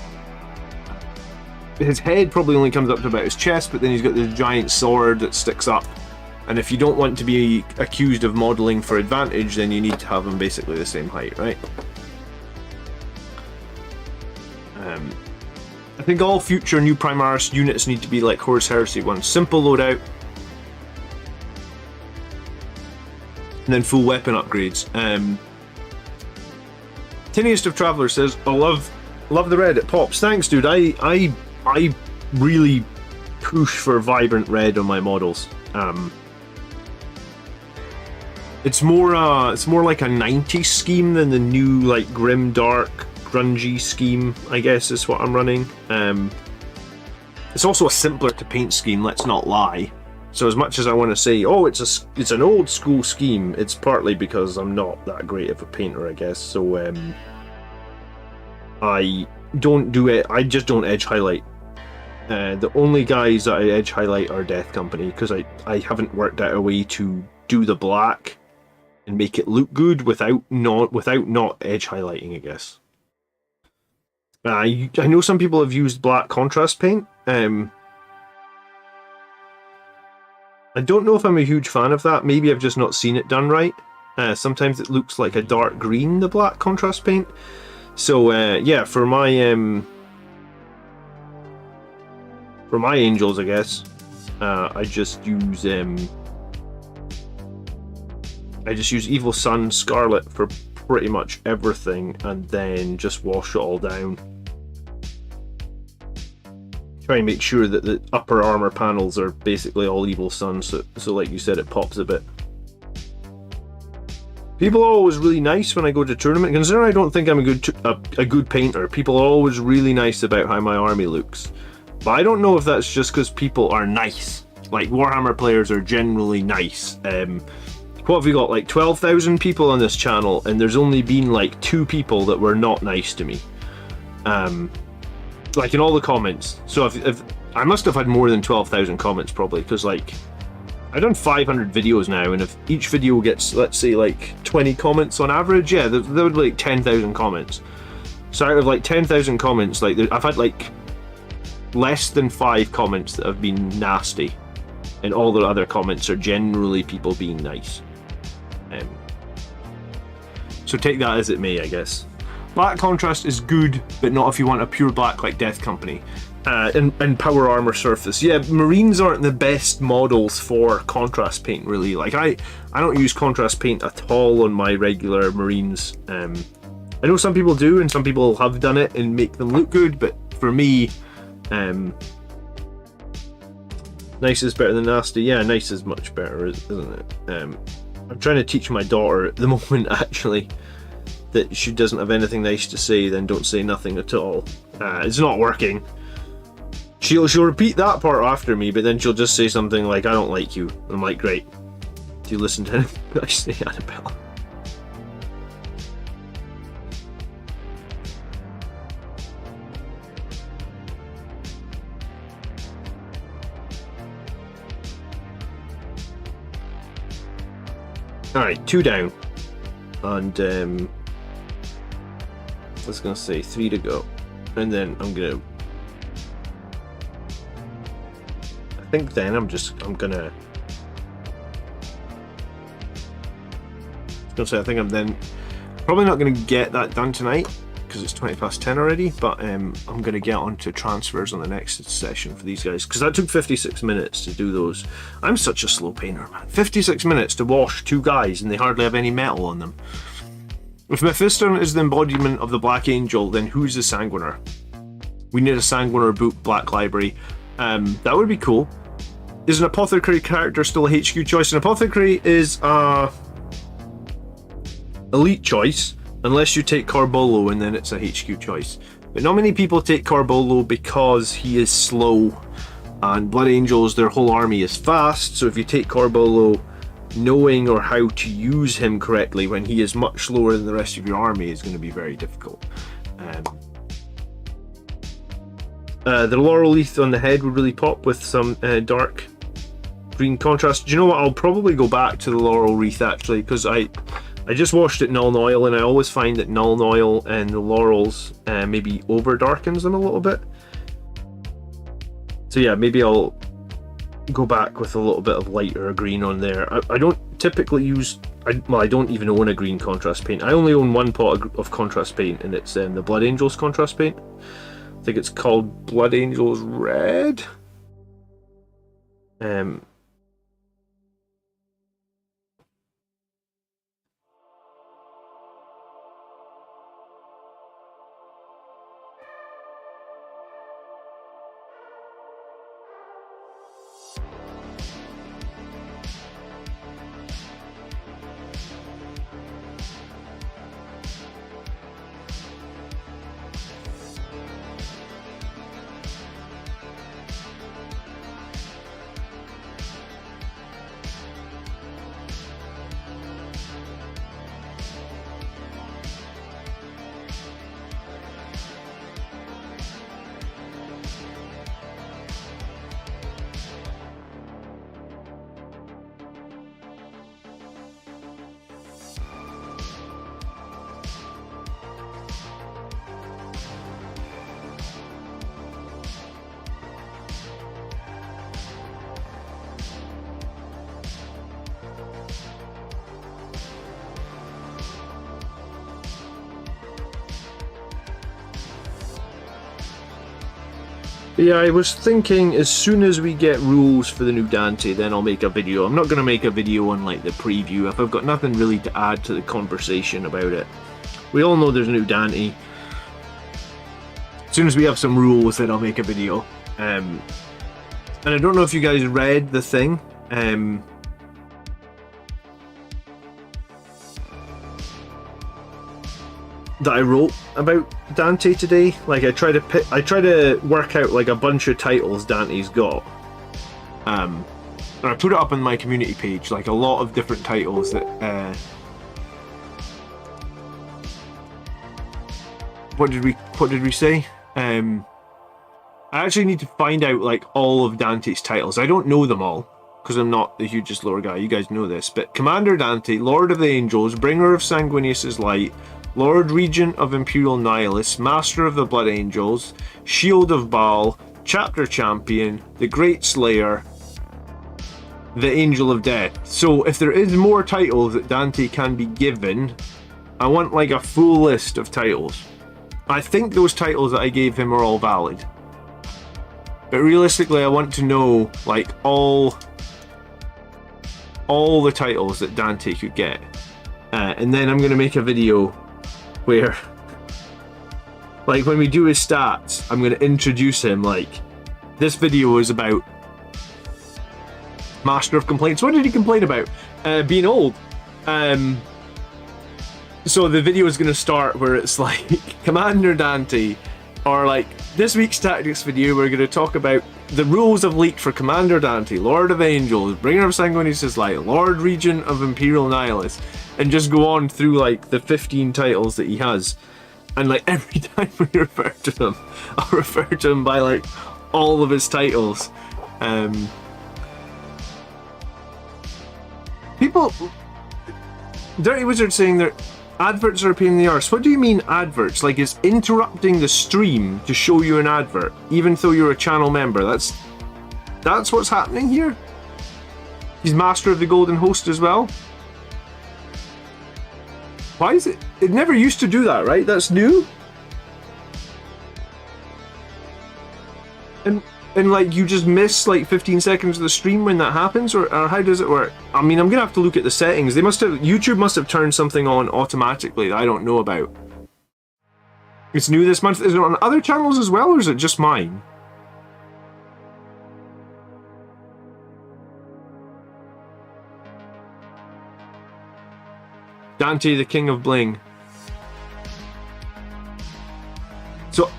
S1: His head probably only comes up to about his chest, but then he's got this giant sword that sticks up. And if you don't want to be accused of modelling for advantage, then you need to have them basically the same height, right? I think all future new Primaris units need to be like Horus Heresy ones. Simple loadout. And then full weapon upgrades. Tiniest of Travelers says, I love the red, it pops. Thanks, dude. I really push for vibrant red on my models. It's more like a 90s scheme than the new like grim dark grungy scheme, I guess is what I'm running. It's also a simpler to paint scheme, let's not lie. So as much as I want to say, oh, it's an old school scheme, it's partly because I'm not that great of a painter, I guess. So I don't do it. I just don't edge highlight. The only guys that I edge highlight are Death Company, because I haven't worked out a way to do the black and make it look good without not edge highlighting, I guess. I know some people have used black contrast paint. I don't know if I'm a huge fan of that. Maybe I've just not seen it done right. Sometimes it looks like a dark green, the black contrast paint. So yeah, for my angels, I guess, I just use Evil Sun Scarlet for pretty much everything, and then just wash it all down. Try and make sure that the upper armor panels are basically all Evil Sun, so like you said, it pops a bit. People are always really nice when I go to tournament. Considering I don't think I'm a good painter, people are always really nice about how my army looks. But I don't know if that's just because people are nice. Like, Warhammer players are generally nice. What have we got, like 12,000 people on this channel, and there's only been like 2 people that were not nice to me. Like in all the comments. So if I must have had more than 12,000 comments probably, because like I've done 500 videos now, and if each video gets, let's say, like 20 comments on average, yeah, there would be like 10,000 comments. So out of like 10,000 comments, like I've had like less than 5 comments that have been nasty, and all the other comments are generally people being nice. So take that as it may, I guess. Black contrast is good, but not if you want a pure black like Death Company. And power armor surface. Yeah, Marines aren't the best models for contrast paint, really. Like, I don't use contrast paint at all on my regular Marines. I know some people do, and some people have done it and make them look good, but for me, nice is better than nasty. Yeah, nice is much better, isn't it? I'm trying to teach my daughter at the moment, actually, that she doesn't have anything nice to say, then don't say nothing at all. It's not working. She'll repeat that part after me, but then she'll just say something like, I don't like you. I'm like, great. Do you listen to anything I say, Annabella? Alright, 2 down. And I was gonna say 3 to go. And then I'm gonna probably not gonna get that done tonight because it's 20 past 10 already, but I'm gonna get onto transfers on the next session for these guys, because that took 56 minutes to do those. I'm such a slow painter, man. 56 minutes to wash 2 guys and they hardly have any metal on them. If Mephiston is the embodiment of the Black Angel, then who's the Sanguinar? We need a Sanguinar book, Black Library. That would be cool. Is an apothecary character still a HQ choice? An apothecary is a elite choice, unless you take Corbolo and then it's a HQ choice. But not many people take Corbolo because he is slow, and Blood Angels, their whole army is fast, so if you take Corbolo, knowing or how to use him correctly when he is much slower than the rest of your army is going to be very difficult. The laurel leaf on the head would really pop with some dark green contrast. Do you know what? I'll probably go back to the laurel wreath actually, because I just washed it Null Oil, and I always find that Null Oil and the laurels maybe over darkens them a little bit. So yeah, maybe I'll go back with a little bit of lighter green on there. I don't typically use, well, I don't even own a green contrast paint. I only own one pot of contrast paint, and it's the Blood Angels contrast paint. I think it's called Blood Angels Red. Yeah, I was thinking as soon as we get rules for the new Dante, then I'll make a video. I'm not going to make a video on like the preview if I've got nothing really to add to the conversation about it. We all know there's a new Dante. As soon as we have some rules, then I'll make a video. And I don't know if you guys read the thing. That I wrote about Dante today. Like I try to work out like a bunch of titles Dante's got. And I put it up on my community page, like a lot of different titles that what did we say? I actually need to find out like all of Dante's titles. I don't know them all because I'm not the hugest lore guy. You guys know this, but Commander Dante, Lord of the Angels, Bringer of Sanguinius's Light, Lord Regent of Imperial Nihilists, Master of the Blood Angels, Shield of Baal, Chapter Champion, the Great Slayer, the Angel of Death. So if there is more titles that Dante can be given, I want like a full list of titles. I think those titles that I gave him are all valid. But realistically, I want to know like all the titles that Dante could get. And then I'm going to make a video where, like, when we do his stats, I'm going to introduce him, like, this video is about Master of Complaints. What did he complain about? Being old. So the video is going to start where it's like, Commander Dante, or like, this week's tactics video, we're going to talk about the rules have leaked for Commander Dante, Lord of Angels, Bringer of Sanguinius's Light, Lord Regent of Imperial Nihilists, and just go on through like the 15 titles that he has. And like every time we refer to him, I'll refer to him by like all of his titles. People, Dirty Wizard saying that adverts are a pain in the arse. What do you mean adverts? Like it's interrupting the stream to show you an advert, even though you're a channel member. That's what's happening here. He's Master of the Golden Host as well. Why is it? It never used to do that, right? That's new. And like you just miss like 15 seconds of the stream when that happens, or how does it work? I mean, I'm gonna have to look at the settings. YouTube must have turned something on automatically that I don't know about. It's new this month. Is it on other channels as well, or is it just mine? Dante, the king of bling. So,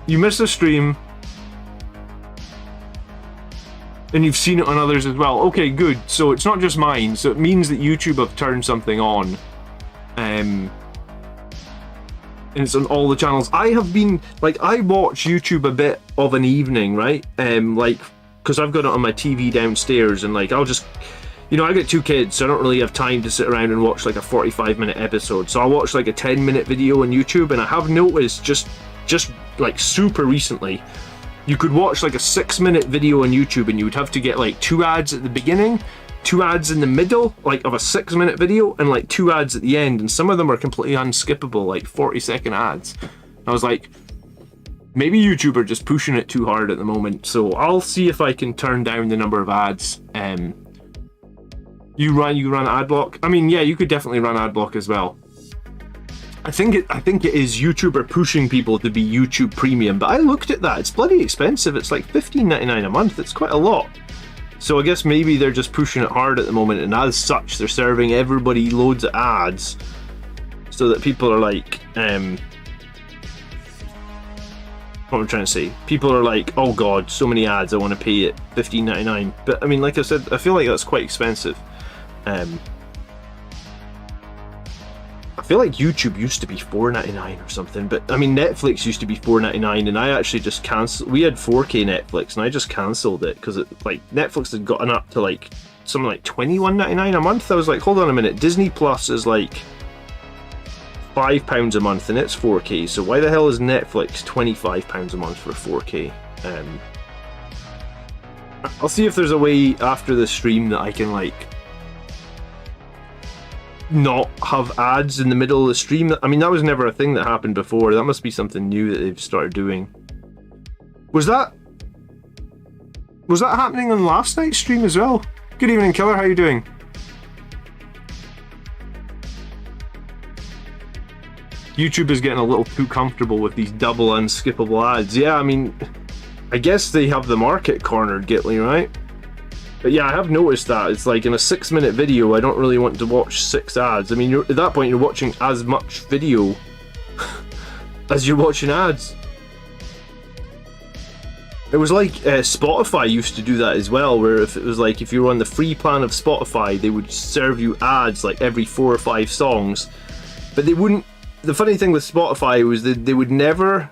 S1: you missed the stream, and you've seen it on others as well. Okay, good. So it's not just mine. So it means that YouTube have turned something on. And it's on all the channels. I have been, like, I watch YouTube a bit of an evening, right? Like, because I've got it on my TV downstairs, and like, I'll just, you know, I got 2 kids, so I don't really have time to sit around and watch like a 45-minute episode. So I'll watch like a 10-minute video on YouTube, and I have noticed just like super recently, you could watch like a 6-minute video on YouTube and you would have to get like 2 ads at the beginning, 2 ads in the middle, like of a 6-minute video, and like 2 ads at the end, and some of them are completely unskippable, like 40-second ads. I was like, maybe YouTube are just pushing it too hard at the moment, so I'll see if I can turn down the number of ads. You run ad block? I mean, yeah, you could definitely run ad block as well. I think it is YouTuber pushing people to be YouTube Premium, but I looked at that. It's bloody expensive. It's like $15.99 a month. It's quite a lot. So I guess maybe they're just pushing it hard at the moment, and as such, they're serving everybody loads of ads, so that people are like, what am I trying to say? People are like, oh god, so many ads. I want to pay it $15.99. But I mean, like I said, I feel like that's quite expensive. I feel like YouTube used to be $4.99 or something, but I mean Netflix used to be $4.99, and I actually just cancelled. We had 4K Netflix, and I just cancelled it because it, like, Netflix had gotten up to like something like $21.99 a month. I was like, hold on a minute, Disney Plus is like £5 a month, and it's 4K. So why the hell is Netflix £25 a month for 4K? I'll see if there's a way after the stream that I can like not have ads in the middle of the stream. I mean, that was never a thing that happened before. That must be something new that they've started doing. Was that happening on last night's stream as well? Good evening, Killer, how you doing? YouTube is getting a little too comfortable with these double unskippable ads. Yeah, I mean, I guess they have the market cornered, Gitley, right? But yeah, I have noticed that. It's like in a 6-minute video, I don't really want to watch 6 ads. I mean, at that point, you're watching as much video as you're watching ads. It was like Spotify used to do that as well, where if it was like, if you were on the free plan of Spotify, they would serve you ads like every 4 or 5 songs. But they wouldn't. The funny thing with Spotify was that they would never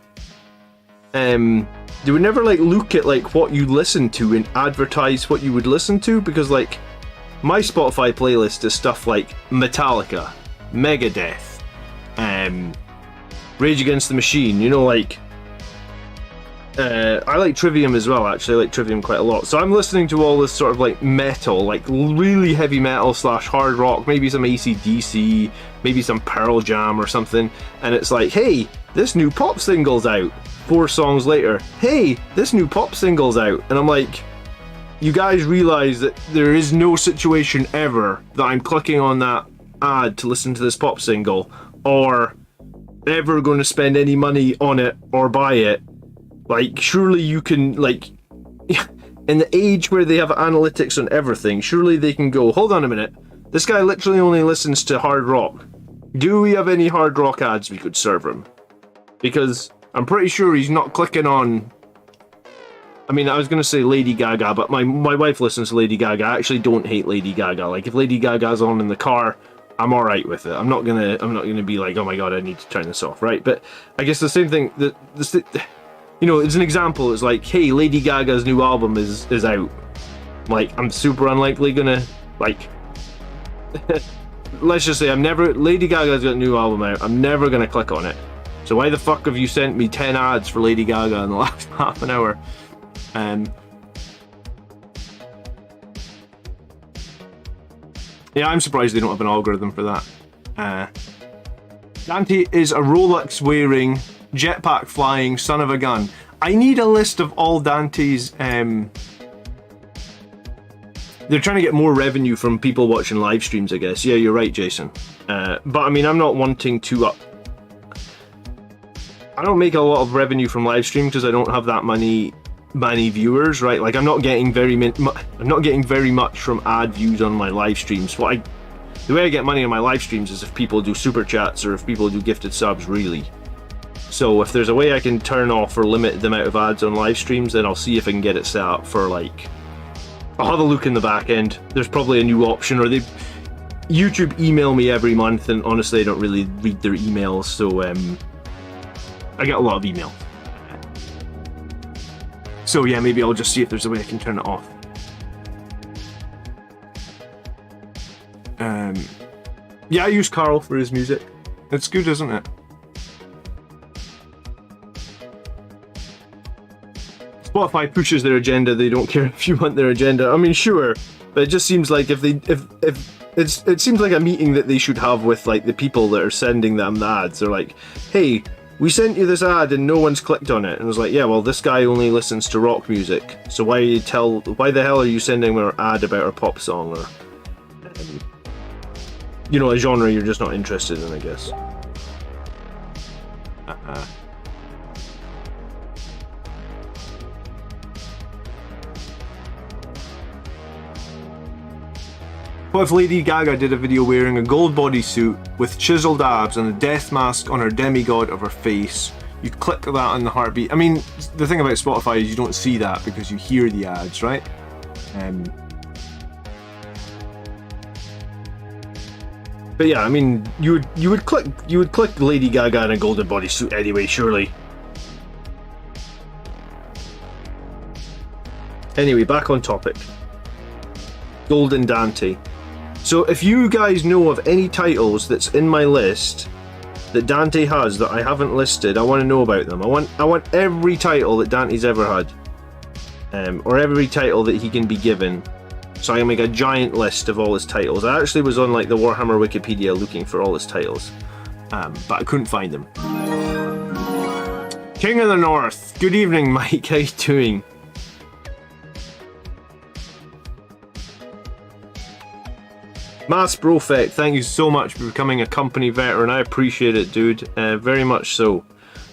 S1: like look at like what you listen to and advertise what you would listen to, because like my Spotify playlist is stuff like Metallica, Megadeth, Rage Against the Machine, you know, like I like Trivium as well, actually. I like Trivium quite a lot. So I'm listening to all this sort of like metal, like really heavy metal / hard rock, maybe some AC/DC, maybe some Pearl Jam or something, and it's like, hey, this new pop single's out. 4 songs later, hey, this new pop single's out. And I'm like, you guys realize that there is no situation ever that I'm clicking on that ad to listen to this pop single, or ever going to spend any money on it or buy it. Like, surely you can, like, in the age where they have analytics on everything, surely they can go, hold on a minute, this guy literally only listens to hard rock. Do we have any hard rock ads we could serve him? Because I'm pretty sure he's not clicking on... I mean, I was going to say Lady Gaga, but my wife listens to Lady Gaga. I actually don't hate Lady Gaga. Like, if Lady Gaga's on in the car, I'm alright with it. I'm not gonna be like, oh my god, I need to turn this off, right? But I guess the same thing, you know, as an example, it's like, hey, Lady Gaga's new album is out. Like, I'm super unlikely gonna, like... let's just say Lady Gaga's got a new album out, I'm never gonna click on it. So why the fuck have you sent me 10 ads for Lady Gaga in the last half an hour? Yeah, I'm surprised they don't have an algorithm for that. Dante is a Rolex wearing, jetpack flying son of a gun. I need a list of all Dante's... They're trying to get more revenue from people watching live streams, I guess. Yeah, you're right, Jason. But I mean, I'm not wanting to I don't make a lot of revenue from live stream because I don't have that many viewers, right? Like, I'm not getting very much from ad views on my live streams. The way I get money on my live streams is if people do super chats or if people do gifted subs, really. So if there's a way I can turn off or limit the amount of ads on live streams, then I'll see if I can get it set up for like... I'll have a look in the back end. There's probably a new option, or YouTube email me every month, and honestly I don't really read their emails, so I get a lot of email. So yeah, maybe I'll just see if there's a way I can turn it off. Yeah, I use Carl for his music. It's good, isn't it? Spotify pushes their agenda. They don't care if you want their agenda. I mean, sure, but it just seems like if it seems like a meeting that they should have with like the people that are sending them the ads. They're like, hey, we sent you this ad and no one's clicked on it. And it was like, yeah, well, this guy only listens to rock music, so why the hell are you sending me an ad about a pop song, or you know, a genre you're just not interested in, I guess. What if Lady Gaga did a video wearing a gold bodysuit with chiseled abs and a death mask on her demigod of her face? You'd click that on the heartbeat. I mean, the thing about Spotify is you don't see that because you hear the ads, right? But yeah, I mean, you would click Lady Gaga in a golden bodysuit anyway, surely. Anyway, back on topic. Golden Dante. So if you guys know of any titles that's in my list that Dante has that I haven't listed, I want to know about them. I want every title that Dante's ever had, or every title that he can be given. So I can make a giant list of all his titles. I actually was on like the Warhammer Wikipedia looking for all his titles, but I couldn't find them. King of the North. Good evening, Mike. How you doing? Mass Brofect, thank you so much for becoming a company veteran. I appreciate it, dude. Very much so.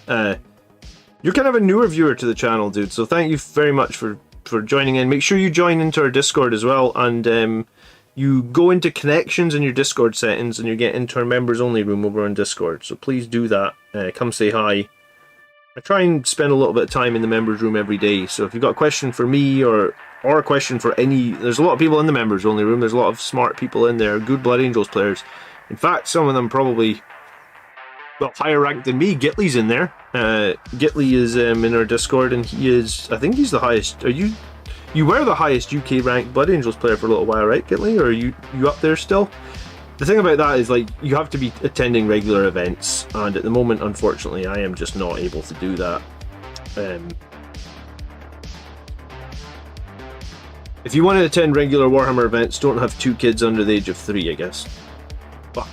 S1: You're kind of a newer viewer to the channel, dude, so thank you very much for joining in. Make sure you join into our Discord as well, and you go into connections in your Discord settings and you get into our members only room over on Discord, so please do that. Come say hi. I try and spend a little bit of time in the members room every day, so if you've got a question for me or a question for any... There's a lot of people in the members only room. There's a lot of smart people in there, good Blood Angels players. In fact, some of them probably, well, higher ranked than me. Gitley's in there. Gitley is in our Discord, and he is, I think he's the highest. You were the highest UK ranked Blood Angels player for a little while, right, Gitley? Or are you up there still? The thing about that is, like, you have to be attending regular events, and at the moment, unfortunately, I am just not able to do that. If you want to attend regular Warhammer events, don't have 2 kids under the age of 3, I guess. But,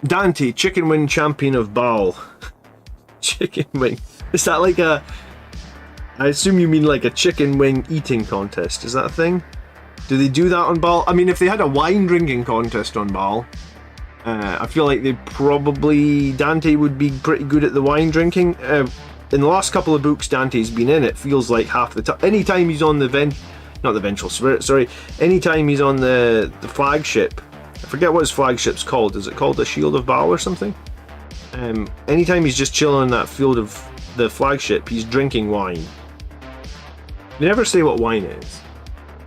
S1: Dante, chicken wing champion of Baal. Chicken wing. Is that like a... I assume you mean like a chicken wing eating contest. Is that a thing? Do they do that on Baal? I mean, if they had a wine drinking contest on Baal, I feel like Dante would be pretty good at the wine drinking. In the last couple of books Dante's been in, it feels like half the time. Anytime he's on the not the Vengeful Spirit, sorry. Anytime he's on the flagship, I forget what his flagship's called. Is it called the Shield of Baal or something? Anytime he's just chilling on that field of the flagship, he's drinking wine. They never say what wine is.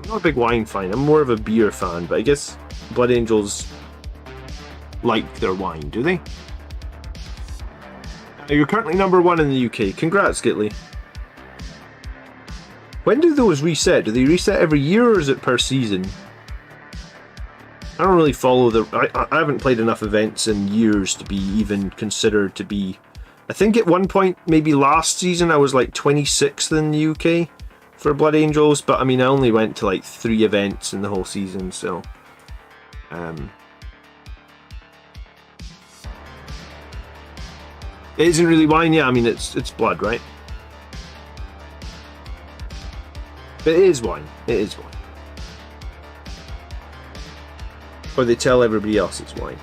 S1: I'm not a big wine fan, I'm more of a beer fan, but I guess Blood Angels like their wine, do they? You're currently #1 in the UK. Congrats, Gitley. When do those reset? Do they reset every year, or is it per season? I don't really follow I haven't played enough events in years to be even considered to be... I think at one point, maybe last season, I was like 26th in the UK for Blood Angels, but I mean, I only went to like 3 events in the whole season, so... It isn't really wine, yeah, I mean, it's blood, right? But it is wine. It is wine. Or they tell everybody else it's wine.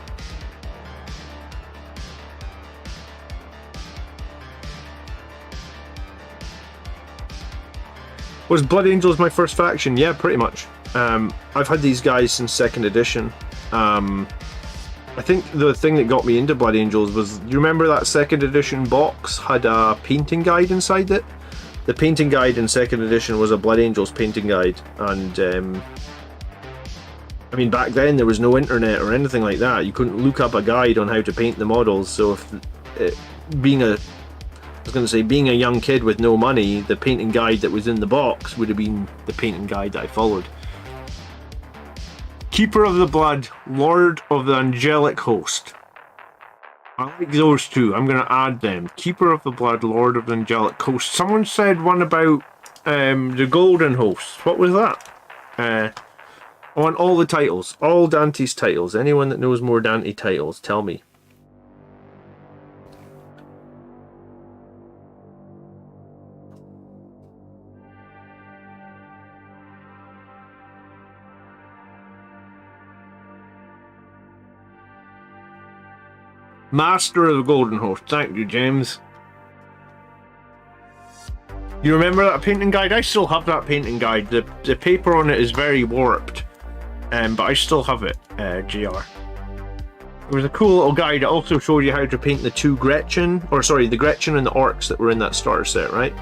S1: Was Blood Angels my first faction? Yeah, pretty much. I've had these guys since 2nd edition. I think the thing that got me into Blood Angels was, you remember that 2nd edition box had a painting guide inside it? The painting guide in 2nd edition was a Blood Angels painting guide, and I mean, back then there was no internet or anything like that. You couldn't look up a guide on how to paint the models, so if being a young kid with no money, the painting guide that was in the box would have been the painting guide that I followed. Keeper of the Blood, Lord of the Angelic Host. I like those two. I'm going to add them. Keeper of the Blood, Lord of the Angelic Host. Someone said one about the Golden Host. What was that? I want all the titles. All Dante's titles. Anyone that knows more Dante titles, tell me. Master of the Golden Host. Thank you, James. You remember that painting guide? I still have that painting guide. The paper on it is very warped, but I still have it, GR. It was a cool little guide. It also showed you how to paint the two Gretchen, or sorry, the Gretchen and the orcs that were in that starter set, right?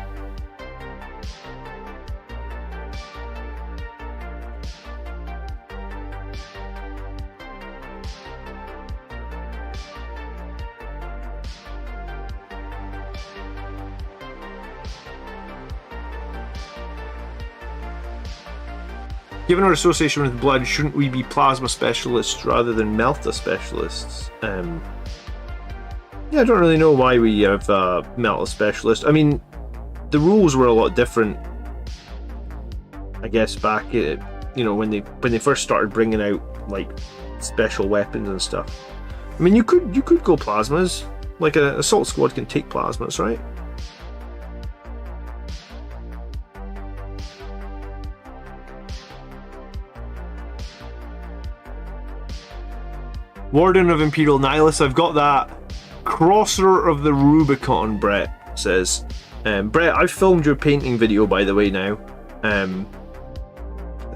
S1: Given our association with blood, shouldn't we be plasma specialists rather than melta specialists? Yeah, I don't really know why we have melta specialists. I mean, the rules were a lot different, I guess, back when they first started bringing out like special weapons and stuff. I mean, you could go plasmas. Like an assault squad can take plasmas, right? Warden of Imperial Nihilus, I've got that. Crosser of the Rubicon, Brett says. Brett, I've filmed your painting video, by the way, now. I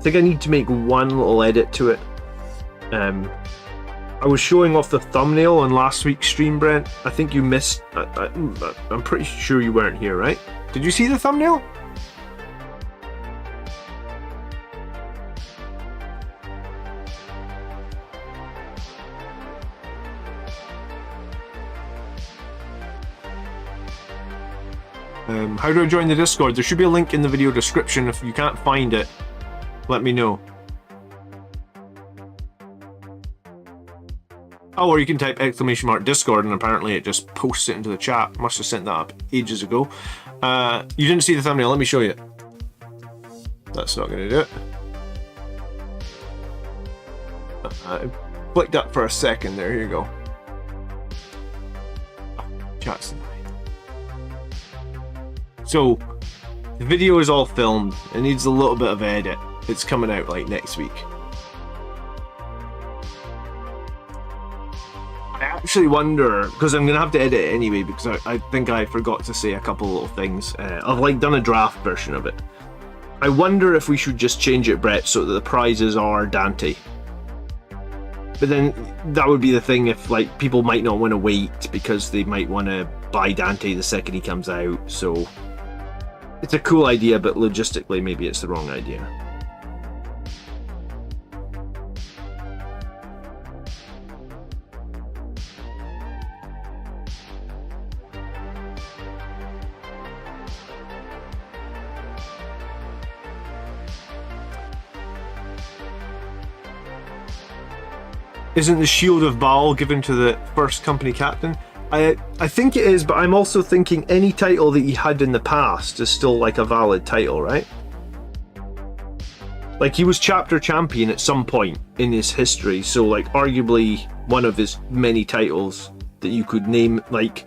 S1: think I need to make one little edit to it. I was showing off the thumbnail on last week's stream, Brent. I think you missed... I'm pretty sure you weren't here, right? Did you see the thumbnail? How do I join the Discord? There should be a link in the video description. If you can't find it, let me know. Oh, or you can type !Discord and apparently it just posts it into the chat. Must have sent that up ages ago. You didn't see the thumbnail, let me show you. That's not going to do it. I flicked up for a second there, here you go. Chat's so, the video is all filmed. It needs a little bit of edit. It's coming out like next week. I actually wonder, because I'm going to have to edit it anyway, because I think I forgot to say a couple little things. I've like done a draft version of it. I wonder if we should just change it, Brett, so that the prizes are Dante. But then that would be the thing if like people might not want to wait because they might want to buy Dante the second he comes out, so... It's a cool idea, but logistically maybe it's the wrong idea. Isn't the Shield of Baal given to the first company captain? I think it is, but I'm also thinking any title that he had in the past is still like a valid title, right? Like he was chapter champion at some point in his history, so like arguably one of his many titles that you could name, like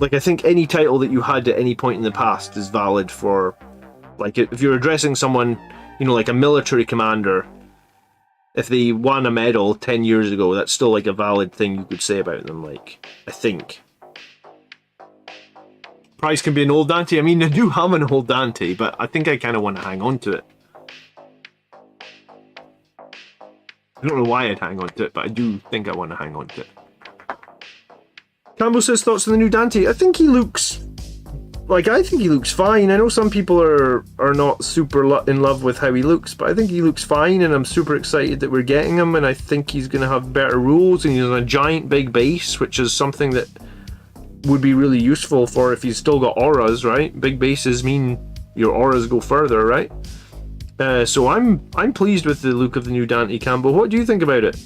S1: I think any title that you had at any point in the past is valid for, like if you're addressing someone, you know, like a military commander. If they won a medal 10 years ago, that's still like a valid thing you could say about them, like, I think. price can be an old Dante. I mean, I do have an old Dante, but I think I kind of want to hang on to it. I don't know why I'd hang on to it, but I do think I want to hang on to it. Campbell says thoughts on the new Dante. I think he looks... Like, I think he looks fine. I know some people are not super in love with how he looks, but I think he looks fine, and I'm super excited that we're getting him, and I think he's going to have better rules, and he's on a giant big base, which is something that would be really useful for if he's still got auras, right? Big bases mean your auras go further, right? So I'm pleased with the look of the new Dante, Campbell. What do you think about it?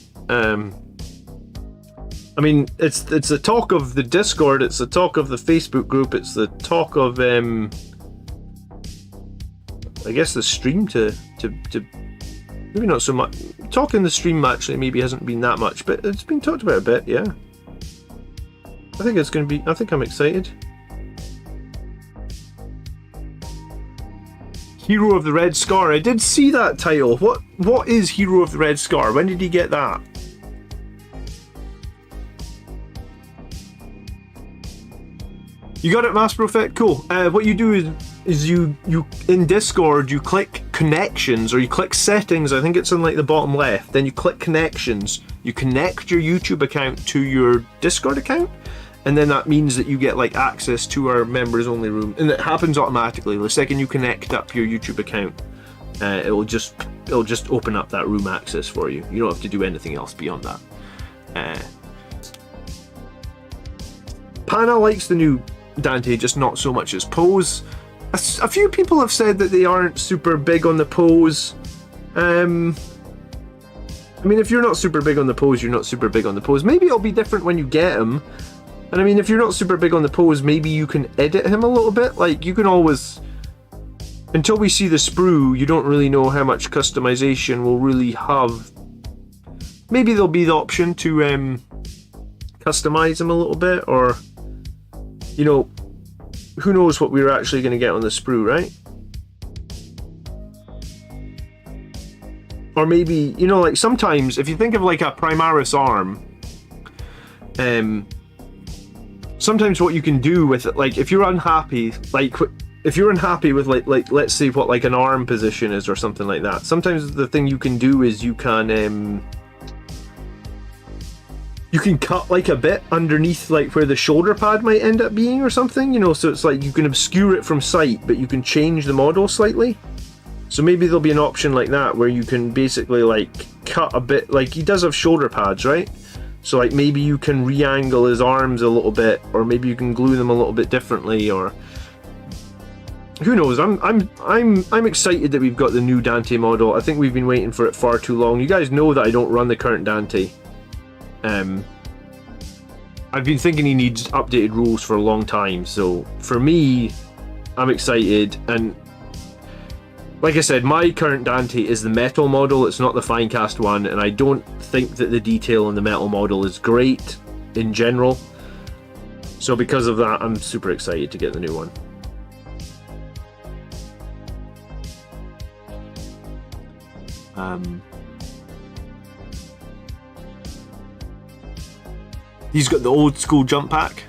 S1: I mean, it's the talk of the Discord, it's the talk of the Facebook group, it's the talk of I guess the stream to maybe not so much. Talk in the stream actually maybe hasn't been that much, but it's been talked about a bit, yeah. I think it's gonna be, I think I'm excited. Hero of the Red Scar. I did see that title. What is Hero of the Red Scar? When did he get that? You got it, Mass Prophet? Cool. What you do is you in Discord you click connections, or you click settings. I think it's in like the bottom left. Then you click connections. You connect your YouTube account to your Discord account, and then that means that you get like access to our members only room, and it happens automatically. The second you connect up your YouTube account, it'll just open up that room access for you. You don't have to do anything else beyond that. Pana likes the new Dante, just not so much his pose. A few people have said that they aren't super big on the pose. I mean, if you're not super big on the pose, you're not super big on the pose. Maybe it'll be different when you get him. And I mean, if you're not super big on the pose, maybe you can edit him a little bit. Like, you can always... Until we see the sprue, you don't really know how much customization we'll really have. Maybe there'll be the option to customize him a little bit, or... You know, who knows what we're actually going to get on the sprue, right? Or maybe, you know, like sometimes, if you think of like a Primaris arm, sometimes what you can do with it, like if you're unhappy, like if you're unhappy with like let's say what like an arm position is or something like that, sometimes the thing you can do is you can cut like a bit underneath like where the shoulder pad might end up being or something, you know, so it's like you can obscure it from sight, but you can change the model slightly. So maybe there'll be an option like that where you can basically like cut a bit, like he does have shoulder pads, right? So like maybe you can re-angle his arms a little bit, or maybe you can glue them a little bit differently, or who knows. I'm excited that we've got the new Dante model. I think we've been waiting for it far too long. You guys know that I don't run the current Dante. I've been thinking he needs updated rules for a long time, so for me, I'm excited. And like I said, my current Dante is the metal model, it's not the Finecast one, and I don't think that the detail on the metal model is great in general. So because of that, I'm super excited to get the new one. He's got the old school jump pack.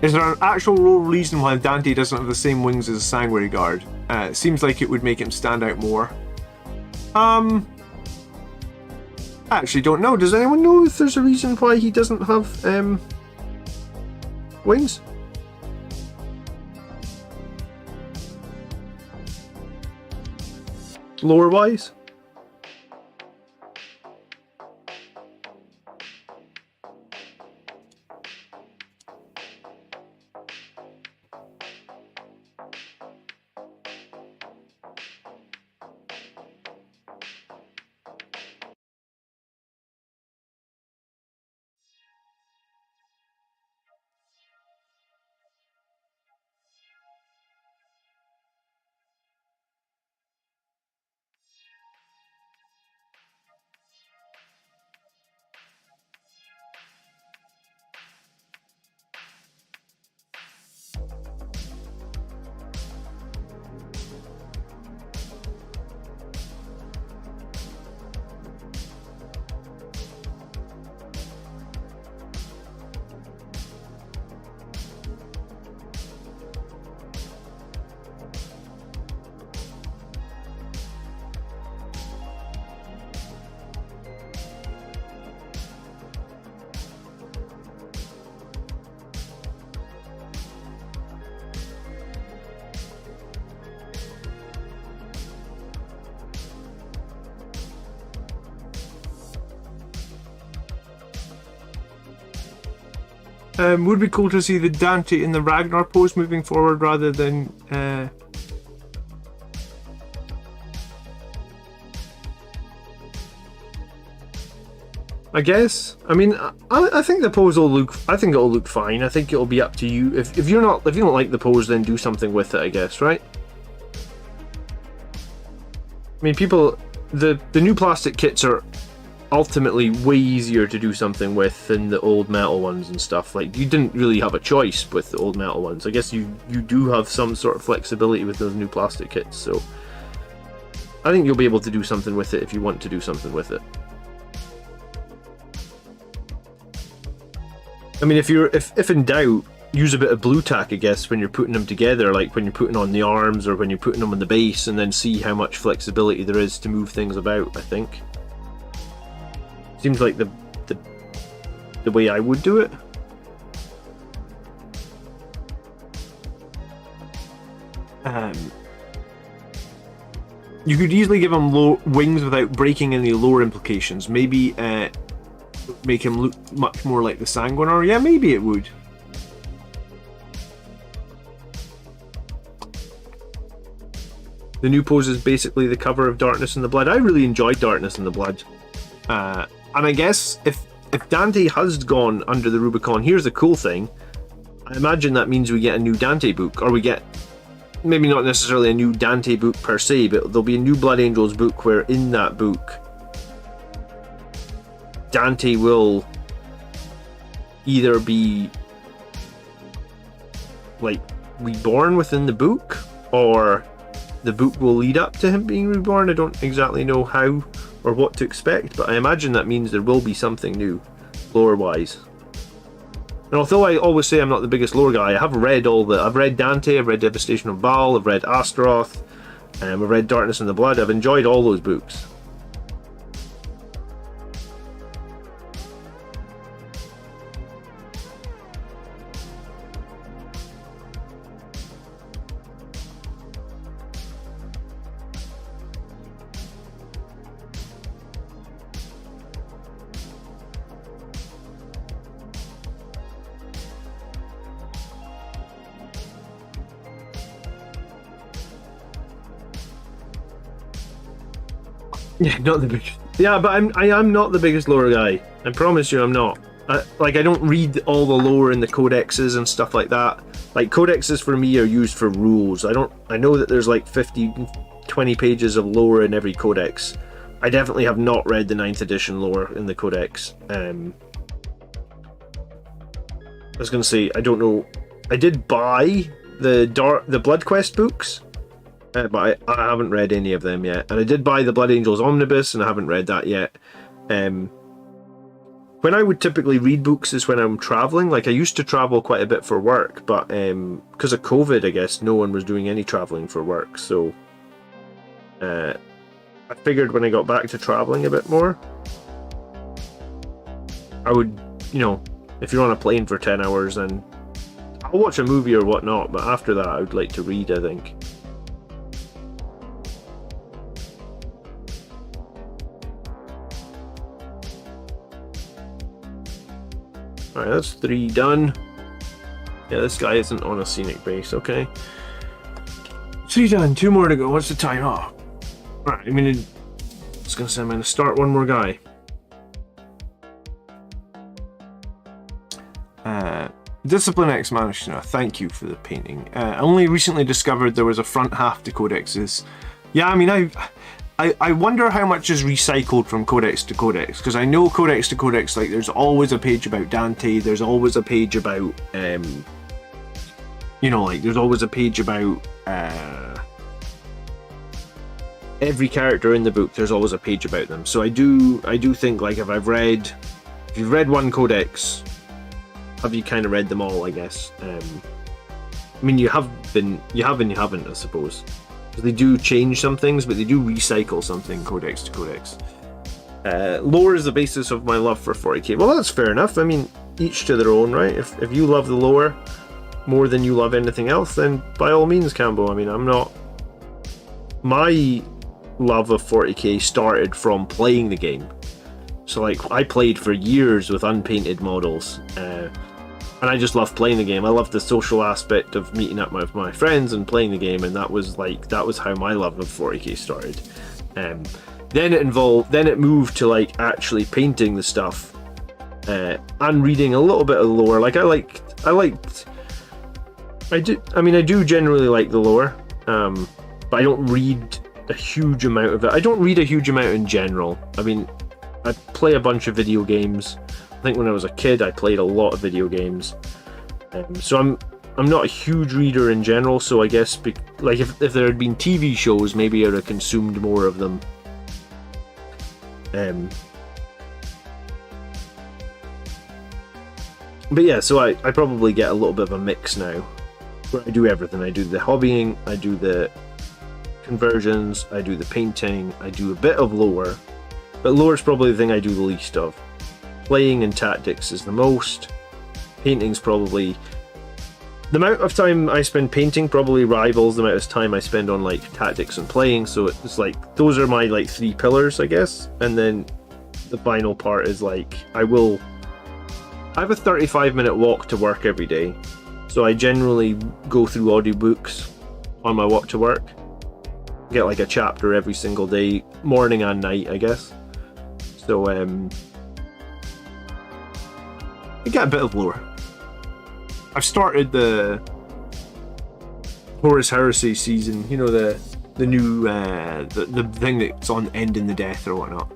S1: Is there an actual real reason why Dante doesn't have the same wings as a Sanguinary Guard? It seems like it would make him stand out more. I actually don't know. Does anyone know if there's a reason why he doesn't have wings? Lore wise? Would be cool to see the Dante in the Ragnar pose moving forward rather than I guess. I mean, I think the pose will look. I think it'll look fine. I think it'll be up to you. If you don't like the pose, then do something with it. I guess, right? I mean, the new plastic kits are ultimately way easier to do something with than the old metal ones and stuff. Like, you didn't really have a choice with the old metal ones. I guess you do have some sort of flexibility with those new plastic kits. So I think you'll be able to do something with it if you want to do something with it. I mean, if in doubt, use a bit of blue tack, I guess, when you're putting them together, like when you're putting on the arms or when you're putting them on the base, and then see how much flexibility there is to move things about, I think. Seems like the way I would do it. You could easily give him low wings without breaking any lore implications. Maybe make him look much more like the Sanguinar. Yeah, maybe it would. The new pose is basically the cover of Darkness in the Blood. I really enjoyed Darkness in the Blood. And I guess if Dante has gone under the Rubicon, here's the cool thing. I imagine that means we get a new Dante book, or we get maybe not necessarily a new Dante book per se, but there'll be a new Blood Angels book where in that book Dante will either be like reborn within the book, or the book will lead up to him being reborn. I don't exactly know how or what to expect, but I imagine that means there will be something new lore-wise. And although I always say I'm not the biggest lore guy, I have read I've read Dante, I've read Devastation of Baal, I've read Astaroth, I've read Darkness in the Blood. I've enjoyed all those books. Yeah, not the biggest. Yeah, but I am not the biggest lore guy. I promise you, I'm not. I don't read all the lore in the codexes and stuff like that. Like, codexes for me are used for rules. I know that there's like 20 pages of lore in every codex. I definitely have not read the 9th edition lore in the codex. I was gonna say, I don't know. I did buy the Blood Quest books. But I haven't read any of them yet. And I did buy the Blood Angels Omnibus, and I haven't read that yet. When I would typically read books is when I'm travelling. Like, I used to travel quite a bit for work, but because of COVID, I guess, no one was doing any travelling for work. So I figured when I got back to travelling a bit more, I would, if you're on a plane for 10 hours, then I'll watch a movie or whatnot, but after that I would like to read, I think. Alright, that's 3 done. Yeah, this guy isn't on a scenic base, okay. 3 done, 2 more to go. What's the time? Oh. Alright, I'm gonna start one more guy. Discipline X Manishna, thank you for the painting. I only recently discovered there was a front half to codexes. Yeah, I mean, I wonder how much is recycled from codex to codex, because I know codex to codex, like, there's always a page about Dante, there's always a page about, there's always a page about every character in the book, there's always a page about them. So I do think, like, if you've read one codex, have you kind of read them all, I guess. I mean, you have and you haven't, I suppose. They do change some things, but they do recycle something codex to codex. Lore is the basis of my love for 40k. Well, that's fair enough. I mean, each to their own, right? If you love the lore more than you love anything else, then by all means, Cambo. I mean, my love of 40k started from playing the game. So, like, I played for years with unpainted models. And I just love playing the game. I love the social aspect of meeting up with my friends and playing the game, and that was how my love of 40k started. Then it moved to like actually painting the stuff and reading a little bit of lore. Like I do generally like the lore, but I don't read a huge amount of it. I don't read a huge amount in general. I mean, I play a bunch of video games. I think when I was a kid, I played a lot of video games. So I'm not a huge reader in general. So I guess like if there had been TV shows, maybe I would have consumed more of them. But yeah, so I probably get a little bit of a mix now, where I do everything. I do the hobbying, I do the conversions, I do the painting, I do a bit of lore, but lore is probably the thing I do the least of. Playing and tactics is the most. Painting's probably... The amount of time I spend painting probably rivals the amount of time I spend on like tactics and playing, so it's like, those are my like 3 pillars, I guess, and then the final part is like, I have a 35-minute walk to work every day, so I generally go through audiobooks on my walk to work. Get like a chapter every single day, morning and night, I guess. So I get a bit of lore. I've started the Horus Heresy season, you know, the new the thing that's on End in the Death or whatnot.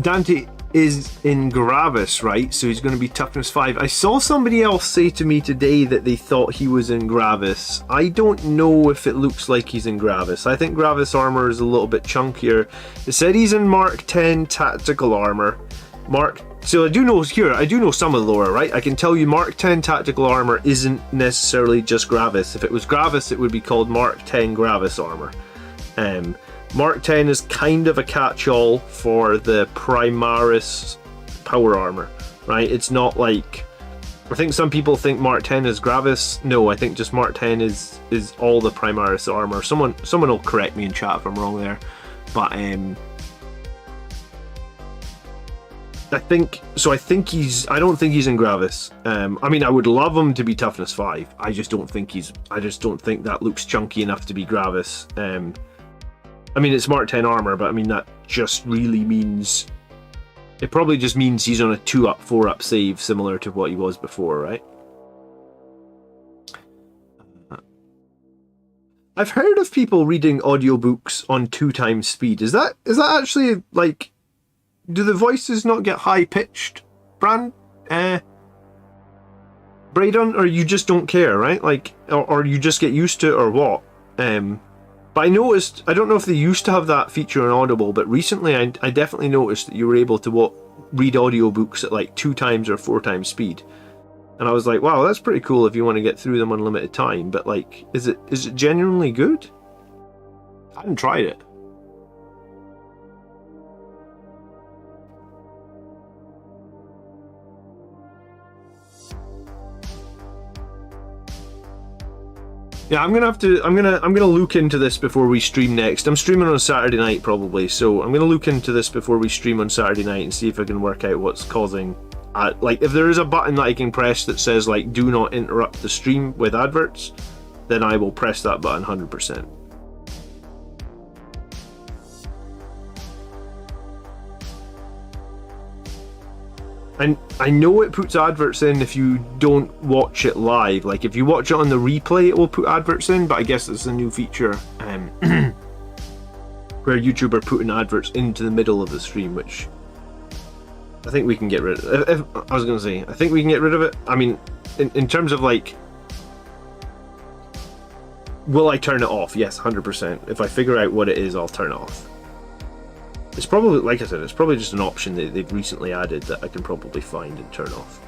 S1: Dante is in Gravis, right? So he's going to be toughness 5. I saw somebody else say to me today that they thought he was in Gravis. I don't know if it looks like he's in Gravis. I think Gravis armor is a little bit chunkier. It said he's in Mark 10 tactical armor. So I do know some of the lore, right? I can tell you Mark 10 tactical armor isn't necessarily just Gravis. If it was Gravis, it would be called Mark 10 Gravis armor. Mark 10 is kind of a catch-all for the Primaris power armor, right? It's not like... I think some people think Mark 10 is Gravis. No, I think just Mark 10 is all the Primaris armor. Someone will correct me in chat if I'm wrong there. But, I don't think he's in Gravis. I mean, I would love him to be toughness 5. I just don't think that looks chunky enough to be Gravis. I mean, it's Mark 10 armor, but I mean, that just really means... It probably just means he's on a 2-up, 4-up save, similar to what he was before, right? I've heard of people reading audiobooks on 2 times speed. Is that actually, like... Do the voices not get high-pitched, Braydon? Or you just don't care, right? Like, or you just get used to it, or what? But I noticed, I don't know if they used to have that feature on Audible, but recently I definitely noticed that you were able to read audiobooks at like 2 times or 4 times speed. And I was like, wow, that's pretty cool if you want to get through them on limited time, but like, is it genuinely good? I haven't tried it. Yeah, I'm gonna look into this before we stream next. I'm streaming on Saturday night probably, so I'm gonna look into this before we stream on Saturday night and see if I can work out what's causing. Like, if there is a button that I can press that says like "Do not interrupt the stream with adverts," then I will press that button 100%. And I know it puts adverts in if you don't watch it live. Like, if you watch it on the replay, it will put adverts in, but I guess it's a new feature where YouTube are putting adverts into the middle of the stream, which I think we can get rid of. I think we can get rid of it. I mean, in terms of like, will I turn it off? Yes, 100%. If I figure out what it is, I'll turn it off. It's probably, like I said, it's probably just an option that they've recently added that I can probably find and turn off.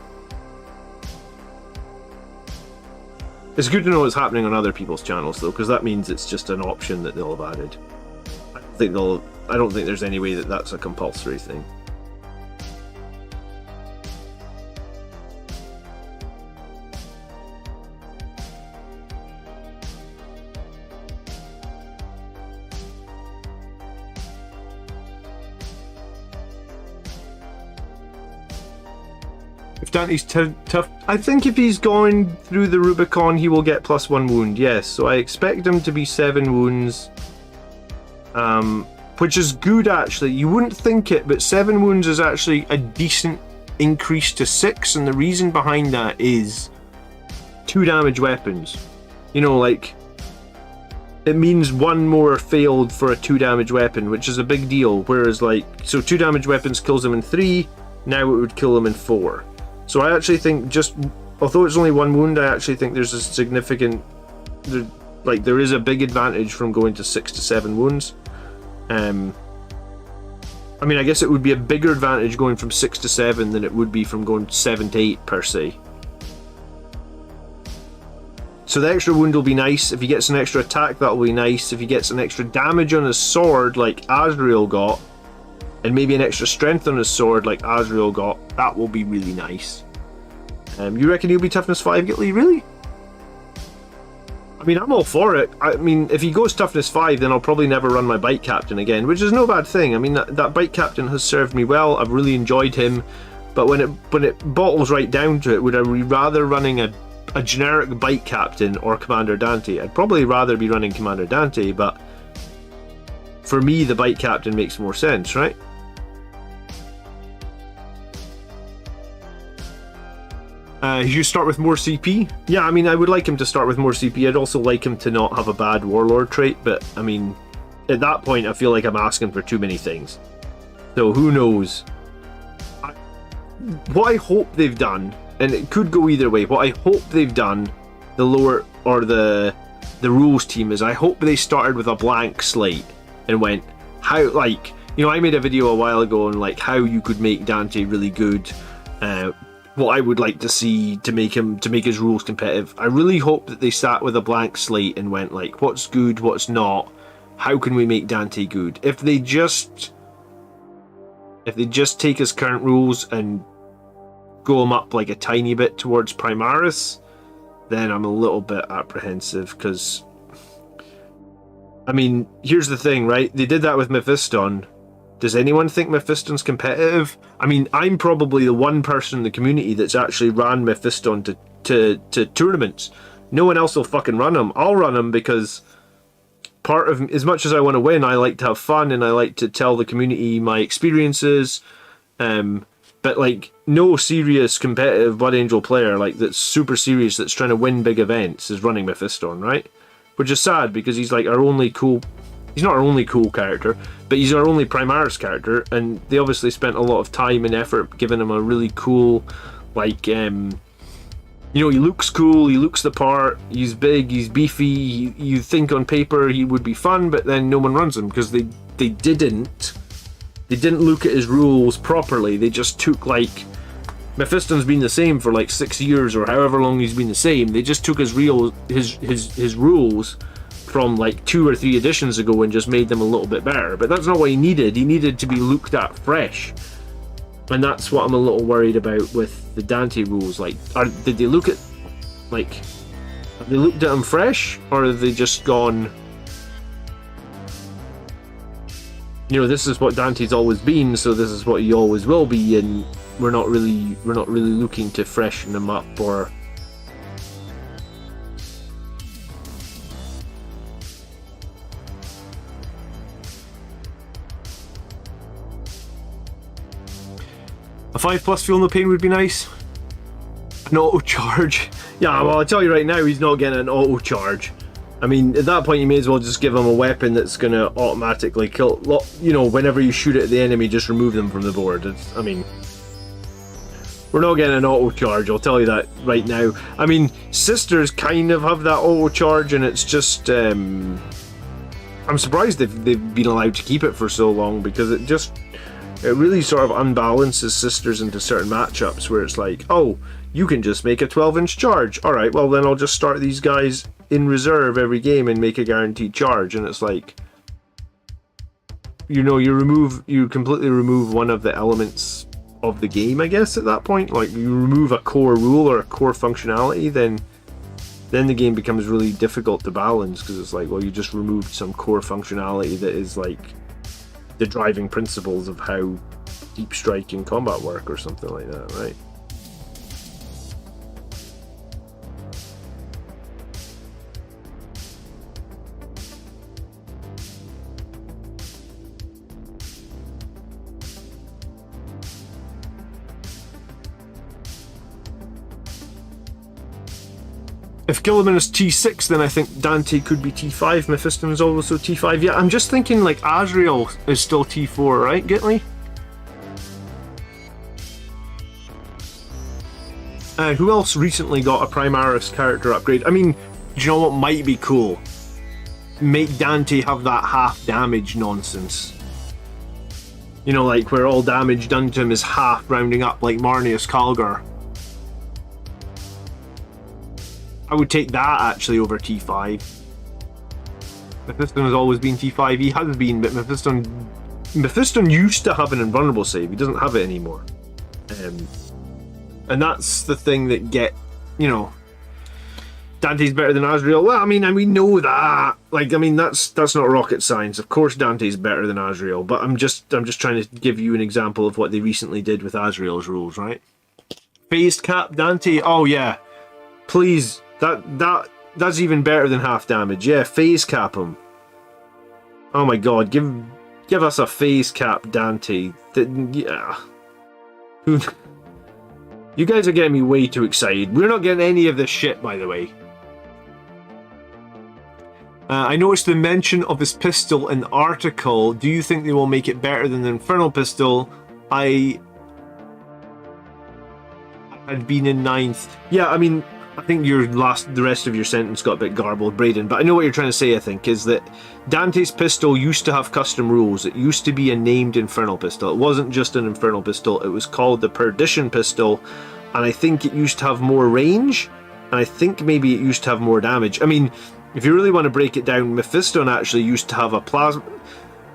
S1: It's good to know what's happening on other people's channels though, because that means it's just an option that they'll have added. I don't think there's any way that that's a compulsory thing. If Dante's tough, I think if he's going through the Rubicon, he will get +1 wound. Yes, so I expect him to be 7 wounds, which is good actually. You wouldn't think it, but 7 wounds is actually a decent increase to 6, and the reason behind that is 2 damage weapons. You know, like, it means 1 more failed for a 2 damage weapon, which is a big deal. Whereas, like, so 2 damage weapons kills him in 3, now it would kill him in 4. So I actually think, just although it's only 1 wound, I actually think there's a significant, there is a big advantage from going to 6 to 7 wounds. I mean, I guess it would be a bigger advantage going from 6 to 7 than it would be from going 7 to 8 per se. So the extra wound will be nice. If he gets an extra attack, that will be nice. If he gets an extra damage on his sword like Azrael got, and maybe an extra strength on his sword like Azrael got, that will be really nice. You reckon he'll be toughness 5, Gitli? Really? I mean, I'm all for it. I mean, if he goes toughness 5, then I'll probably never run my bike captain again, which is no bad thing. I mean, that bike captain has served me well. I've really enjoyed him. But when it bottles right down to it, would I be rather running a generic bike captain or Commander Dante? I'd probably rather be running Commander Dante, but for me, the bike captain makes more sense, right? You start with more CP? Yeah, I mean, I would like him to start with more CP. I'd also like him to not have a bad Warlord trait, but I mean, at that point, I feel like I'm asking for too many things. So who knows? What I hope they've done, and it could go either way, what I hope they've done, the lower, or the rules team, is I hope they started with a blank slate and went, how, like, you know, I made a video a while ago on, like, how you could make Dante really good, what I would like to see to make his rules competitive. I really hope that they sat with a blank slate and went, like, what's good, what's not, how can we make Dante good? If they just take his current rules and go him up like a tiny bit towards Primaris, then I'm a little bit apprehensive, because I mean, here's the thing, right? They did that with Mephiston. Does anyone think Mephiston's competitive? I mean, I'm probably the one person in the community that's actually ran Mephiston to tournaments. No one else will fucking run him. I'll run him because part of, as much as I want to win, I like to have fun and I like to tell the community my experiences. But like, no serious competitive Blood Angel player like that's super serious, that's trying to win big events, is running Mephiston, right? Which is sad, because he's like our only cool. He's not our only cool character, but he's our only Primaris character, and they obviously spent a lot of time and effort giving him a really cool, like, you know, he looks cool, he looks the part, he's big, he's beefy, you think on paper he would be fun, but then no one runs him, because they didn't look at his rules properly. They just took, like, Mephiston's been the same for like 6 years or however long he's been the same. They just took his rules from like 2 or 3 editions ago and just made them a little bit better. But that's not what he needed. He needed to be looked at fresh. And that's what I'm a little worried about with the Dante rules. Like, did they look at, like, have they looked at them fresh, or have they just gone, you know, this is what Dante's always been, so this is what he always will be, and we're not really looking to freshen him up, or a 5+ Feel No Pain would be nice. An auto charge. Yeah, well, I'll tell you right now, he's not getting an auto charge. I mean, at that point, you may as well just give him a weapon that's going to automatically kill, you know, whenever you shoot at the enemy, just remove them from the board. I mean, we're not getting an auto charge, I'll tell you that right now. I mean, Sisters kind of have that auto charge, and it's just, I'm surprised they've been allowed to keep it for so long, because it really sort of unbalances Sisters into certain matchups where it's like, oh, you can just make a 12-inch charge. Alright, well then I'll just start these guys in reserve every game and make a guaranteed charge. And it's like, you know, you completely remove one of the elements of the game, I guess, at that point. Like, you remove a core rule or a core functionality, then the game becomes really difficult to balance, because it's like, well, you just removed some core functionality that is like the driving principles of how deep strike and combat work, or something like that, right? If Gilliman is T6, then I think Dante could be T5. Mephiston is also T5. Yeah, I'm just thinking like Azrael is still T4, right, Gitley? Who else recently got a Primaris character upgrade? I mean, do you know what might be cool? Make Dante have that half damage nonsense. You know, like where all damage done to him is half, rounding up like Marnius Calgar. I would take that actually over T5. Mephiston has always been T5. He has been, but Mephiston used to have an invulnerable save. He doesn't have it anymore. And that's the thing that you know, Dante's better than Azrael. Well, I mean, we know that. Like, I mean, that's not rocket science. Of course, Dante's better than Azrael. But I'm just trying to give you an example of what they recently did with Azrael's rules, right? Phased cap Dante. Oh yeah, please. That's even better than half damage. Yeah, phase cap him. Oh my god, give us a phase cap Dante. Yeah. You guys are getting me way too excited. We're not getting any of this shit, by the way. I noticed the mention of his pistol in the article. Do you think they will make it better than the Infernal Pistol? I had been in 9th. Yeah, I mean, I think the rest of your sentence got a bit garbled, Braden, but I know what you're trying to say, I think, is that Dante's pistol used to have custom rules. It used to be a named Infernal Pistol. It wasn't just an Infernal Pistol, it was called the Perdition Pistol, and I think it used to have more range, and I think maybe it used to have more damage. I mean, if you really want to break it down, Mephiston actually used to have a plasma...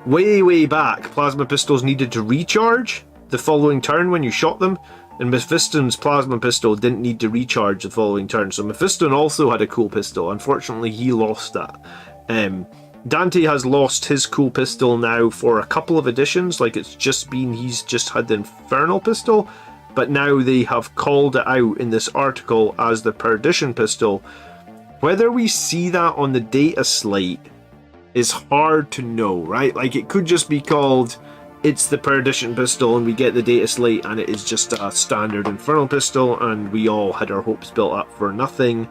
S1: Way back, plasma pistols needed to recharge the following turn when you shot them, and Mephiston's plasma pistol didn't need to recharge the following turn. So Mephiston also had a cool pistol. Unfortunately, he lost that. Dante has lost his cool pistol now for a couple of editions. Like, he's just had the Infernal Pistol, but now they have called it out in this article as the Perdition Pistol. Whether we see that on the data slate is hard to know, right? Like, it could just be called... It's the Perdition Pistol and we get the data slate and it is just a standard Infernal Pistol and we all had our hopes built up for nothing.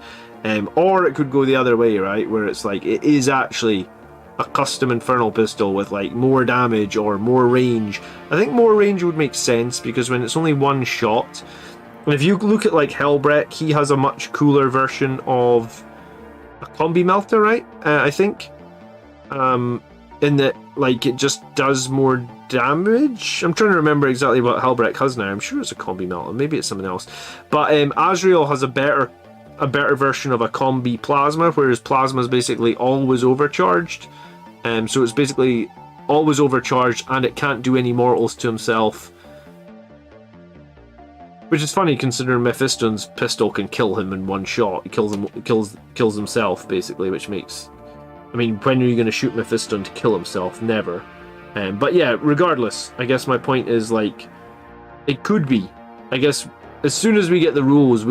S1: Or it could go the other way, right? Where it's like, it is actually a custom Infernal Pistol with like more damage or more range. I think more range would make sense because when it's only one shot, and if you look at like Hellbreck, he has a much cooler version of a Combi Melter, right? I think. In that, like, it just does more damage. I'm trying to remember exactly what Hellbreck has now. I'm sure it's a Combi Melter. Maybe it's something else. But Azrael has a better version of a Combi Plasma, whereas Plasma is basically always overcharged. So it's basically always overcharged, and it can't do any mortals to himself. Which is funny considering Mephiston's pistol can kill him in one shot. He kills himself basically, which makes. I mean, when are you going to shoot Mephiston to kill himself? Never. But yeah, regardless, I guess my point is, like, it could be. I guess as soon as we get the rules,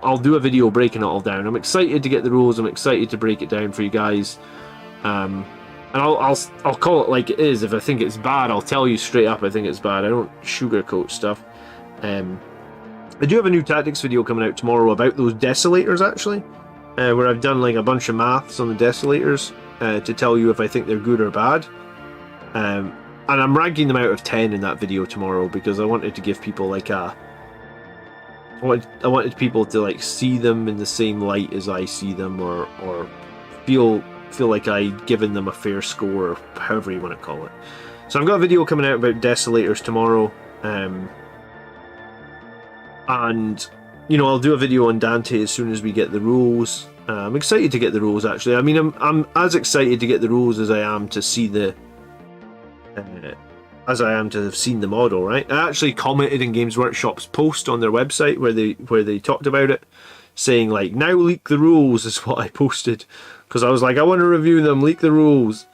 S1: I'll do a video breaking it all down. I'm excited to get the rules. I'm excited to break it down for you guys. And I'll call it like it is. If I think it's bad, I'll tell you straight up I think it's bad. I don't sugarcoat stuff. I do have a new tactics video coming out tomorrow about those Desolators, actually. Where I've done like a bunch of maths on the Desolators to tell you if I think they're good or bad. And I'm ranking them out of 10 in that video tomorrow because I wanted to give people like I wanted people to like see them in the same light as I see them, or feel like I'd given them a fair score, or however you want to call it. So I've got a video coming out about Desolators tomorrow, and you know, I'll do a video on Dante as soon as we get the rules. I'm excited to get the rules, actually. I mean, I'm as excited to get the rules as I am to see the as I am to have seen the model, right? I actually commented in Games Workshop's post on their website where they talked about it, saying like, now leak the rules is what I posted, because I was like, I want to review them, leak the rules.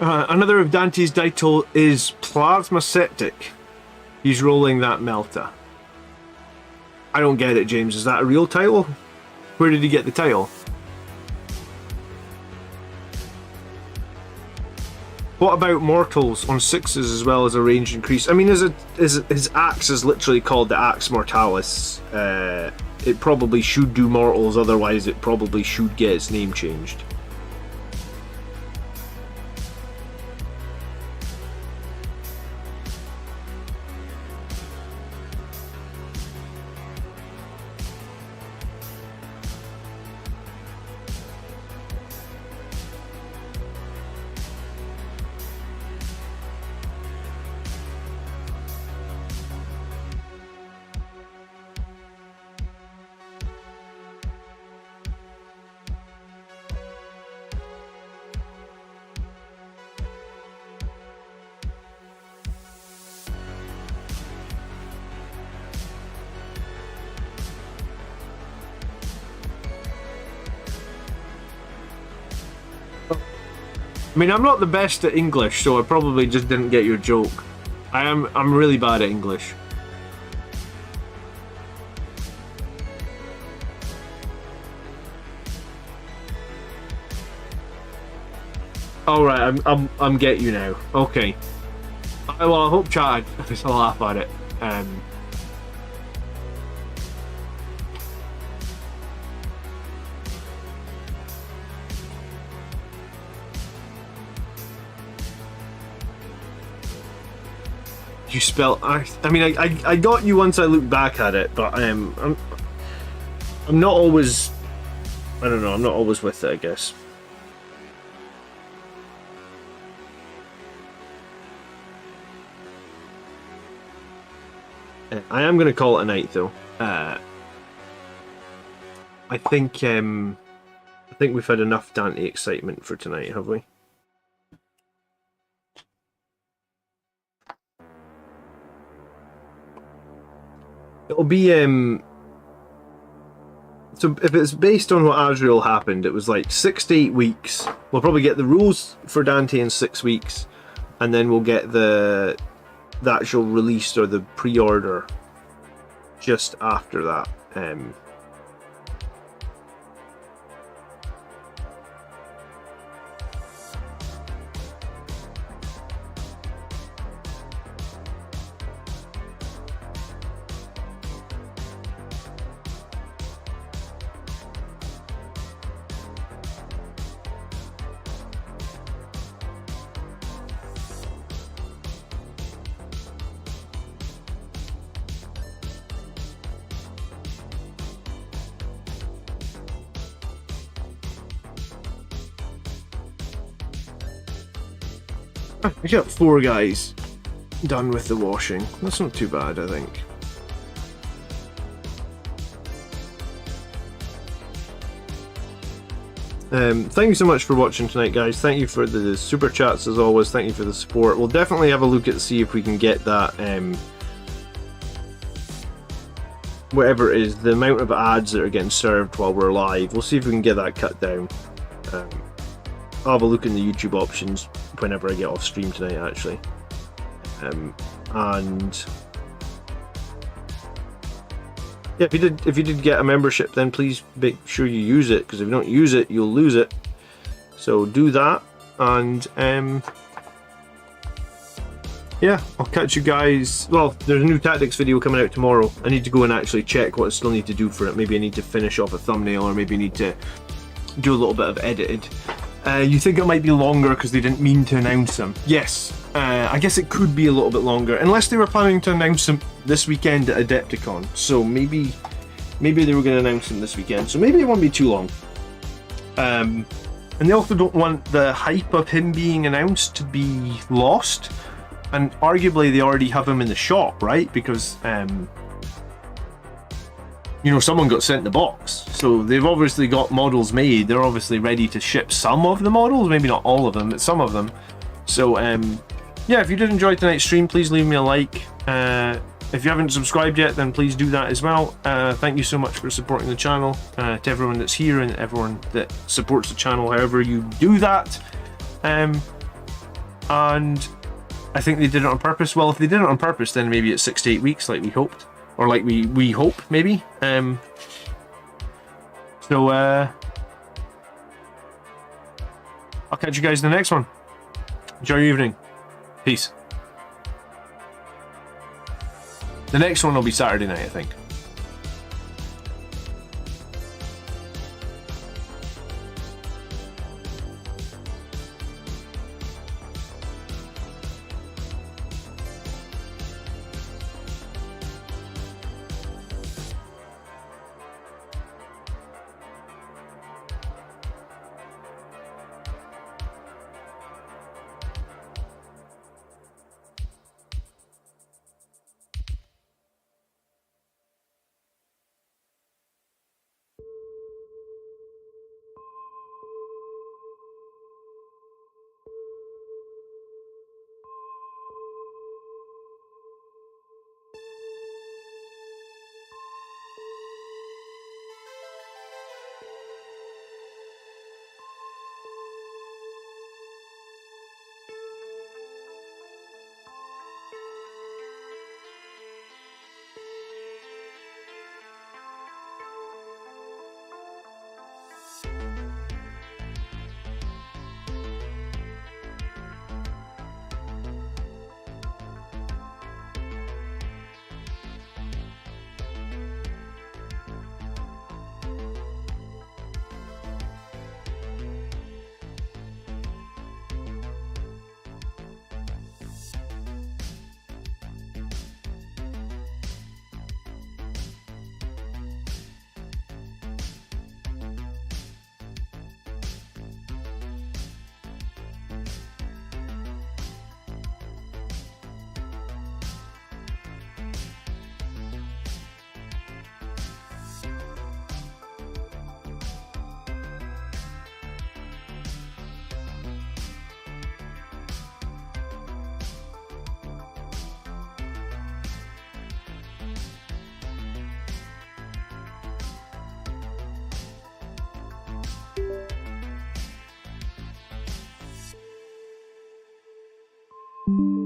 S1: Another of Dante's title is Plasma Septic. He's rolling that Melta. I don't get it, James. Is that a real title? Where did he get the title? What about mortals on 6s as well as a range increase? I mean, his axe is literally called the Axe Mortalis. It probably should do mortals, otherwise it probably should get its name changed. I mean, I'm not the best at English, so I probably just didn't get your joke. I'm really bad at English. All right, I'm get you now. Okay. Well, I hope chat has a laugh at it. You spell I mean, I got you once I looked back at it, but I'm not always. I don't know. I'm not always with it, I guess. I am going to call it a night, though. I think we've had enough Dante excitement for tonight, have we? It'll be so if it's based on what Azrael happened, it was like 6 to 8 weeks. We'll probably get the rules for Dante in 6 weeks, and then we'll get the actual release or the pre-order just after that. I got 4 guys done with the washing. That's not too bad, I think. Thank you so much for watching tonight, guys. Thank you for the super chats as always. Thank you for the support. We'll definitely have a look at see if we can get that whatever it is, the amount of ads that are getting served while we're live. We'll see if we can get that cut down. I'll have a look in the YouTube options whenever I get off stream tonight, actually. And yeah, if you did get a membership, then please make sure you use it, because if you don't use it, you'll lose it. So do that, and yeah, I'll catch you guys. Well, there's a new tactics video coming out tomorrow. I need to go and actually check what I still need to do for it. Maybe I need to finish off a thumbnail, or maybe I need to do a little bit of edited. You think it might be longer because they didn't mean to announce them? Yes, I guess it could be a little bit longer, unless they were planning to announce them this weekend at Adepticon. So maybe they were going to announce them this weekend. So maybe it won't be too long. And they also don't want the hype of him being announced to be lost. And arguably they already have him in the shop, right? Because you know, someone got sent the box, so they've obviously got models made. They're obviously ready to ship some of the models, maybe not all of them, but some of them. So yeah, if you did enjoy tonight's stream, please leave me a like. If you haven't subscribed yet, then please do that as well. Thank you so much for supporting the channel, to everyone that's here and everyone that supports the channel however you do that. And I think they did it on purpose. Well, if they did it on purpose, then maybe it's 6 to 8 weeks, like we hoped, or like we hope maybe. So I'll catch you guys in the next one. Enjoy your evening. Peace. The next one will be Saturday night, I think.
S2: you.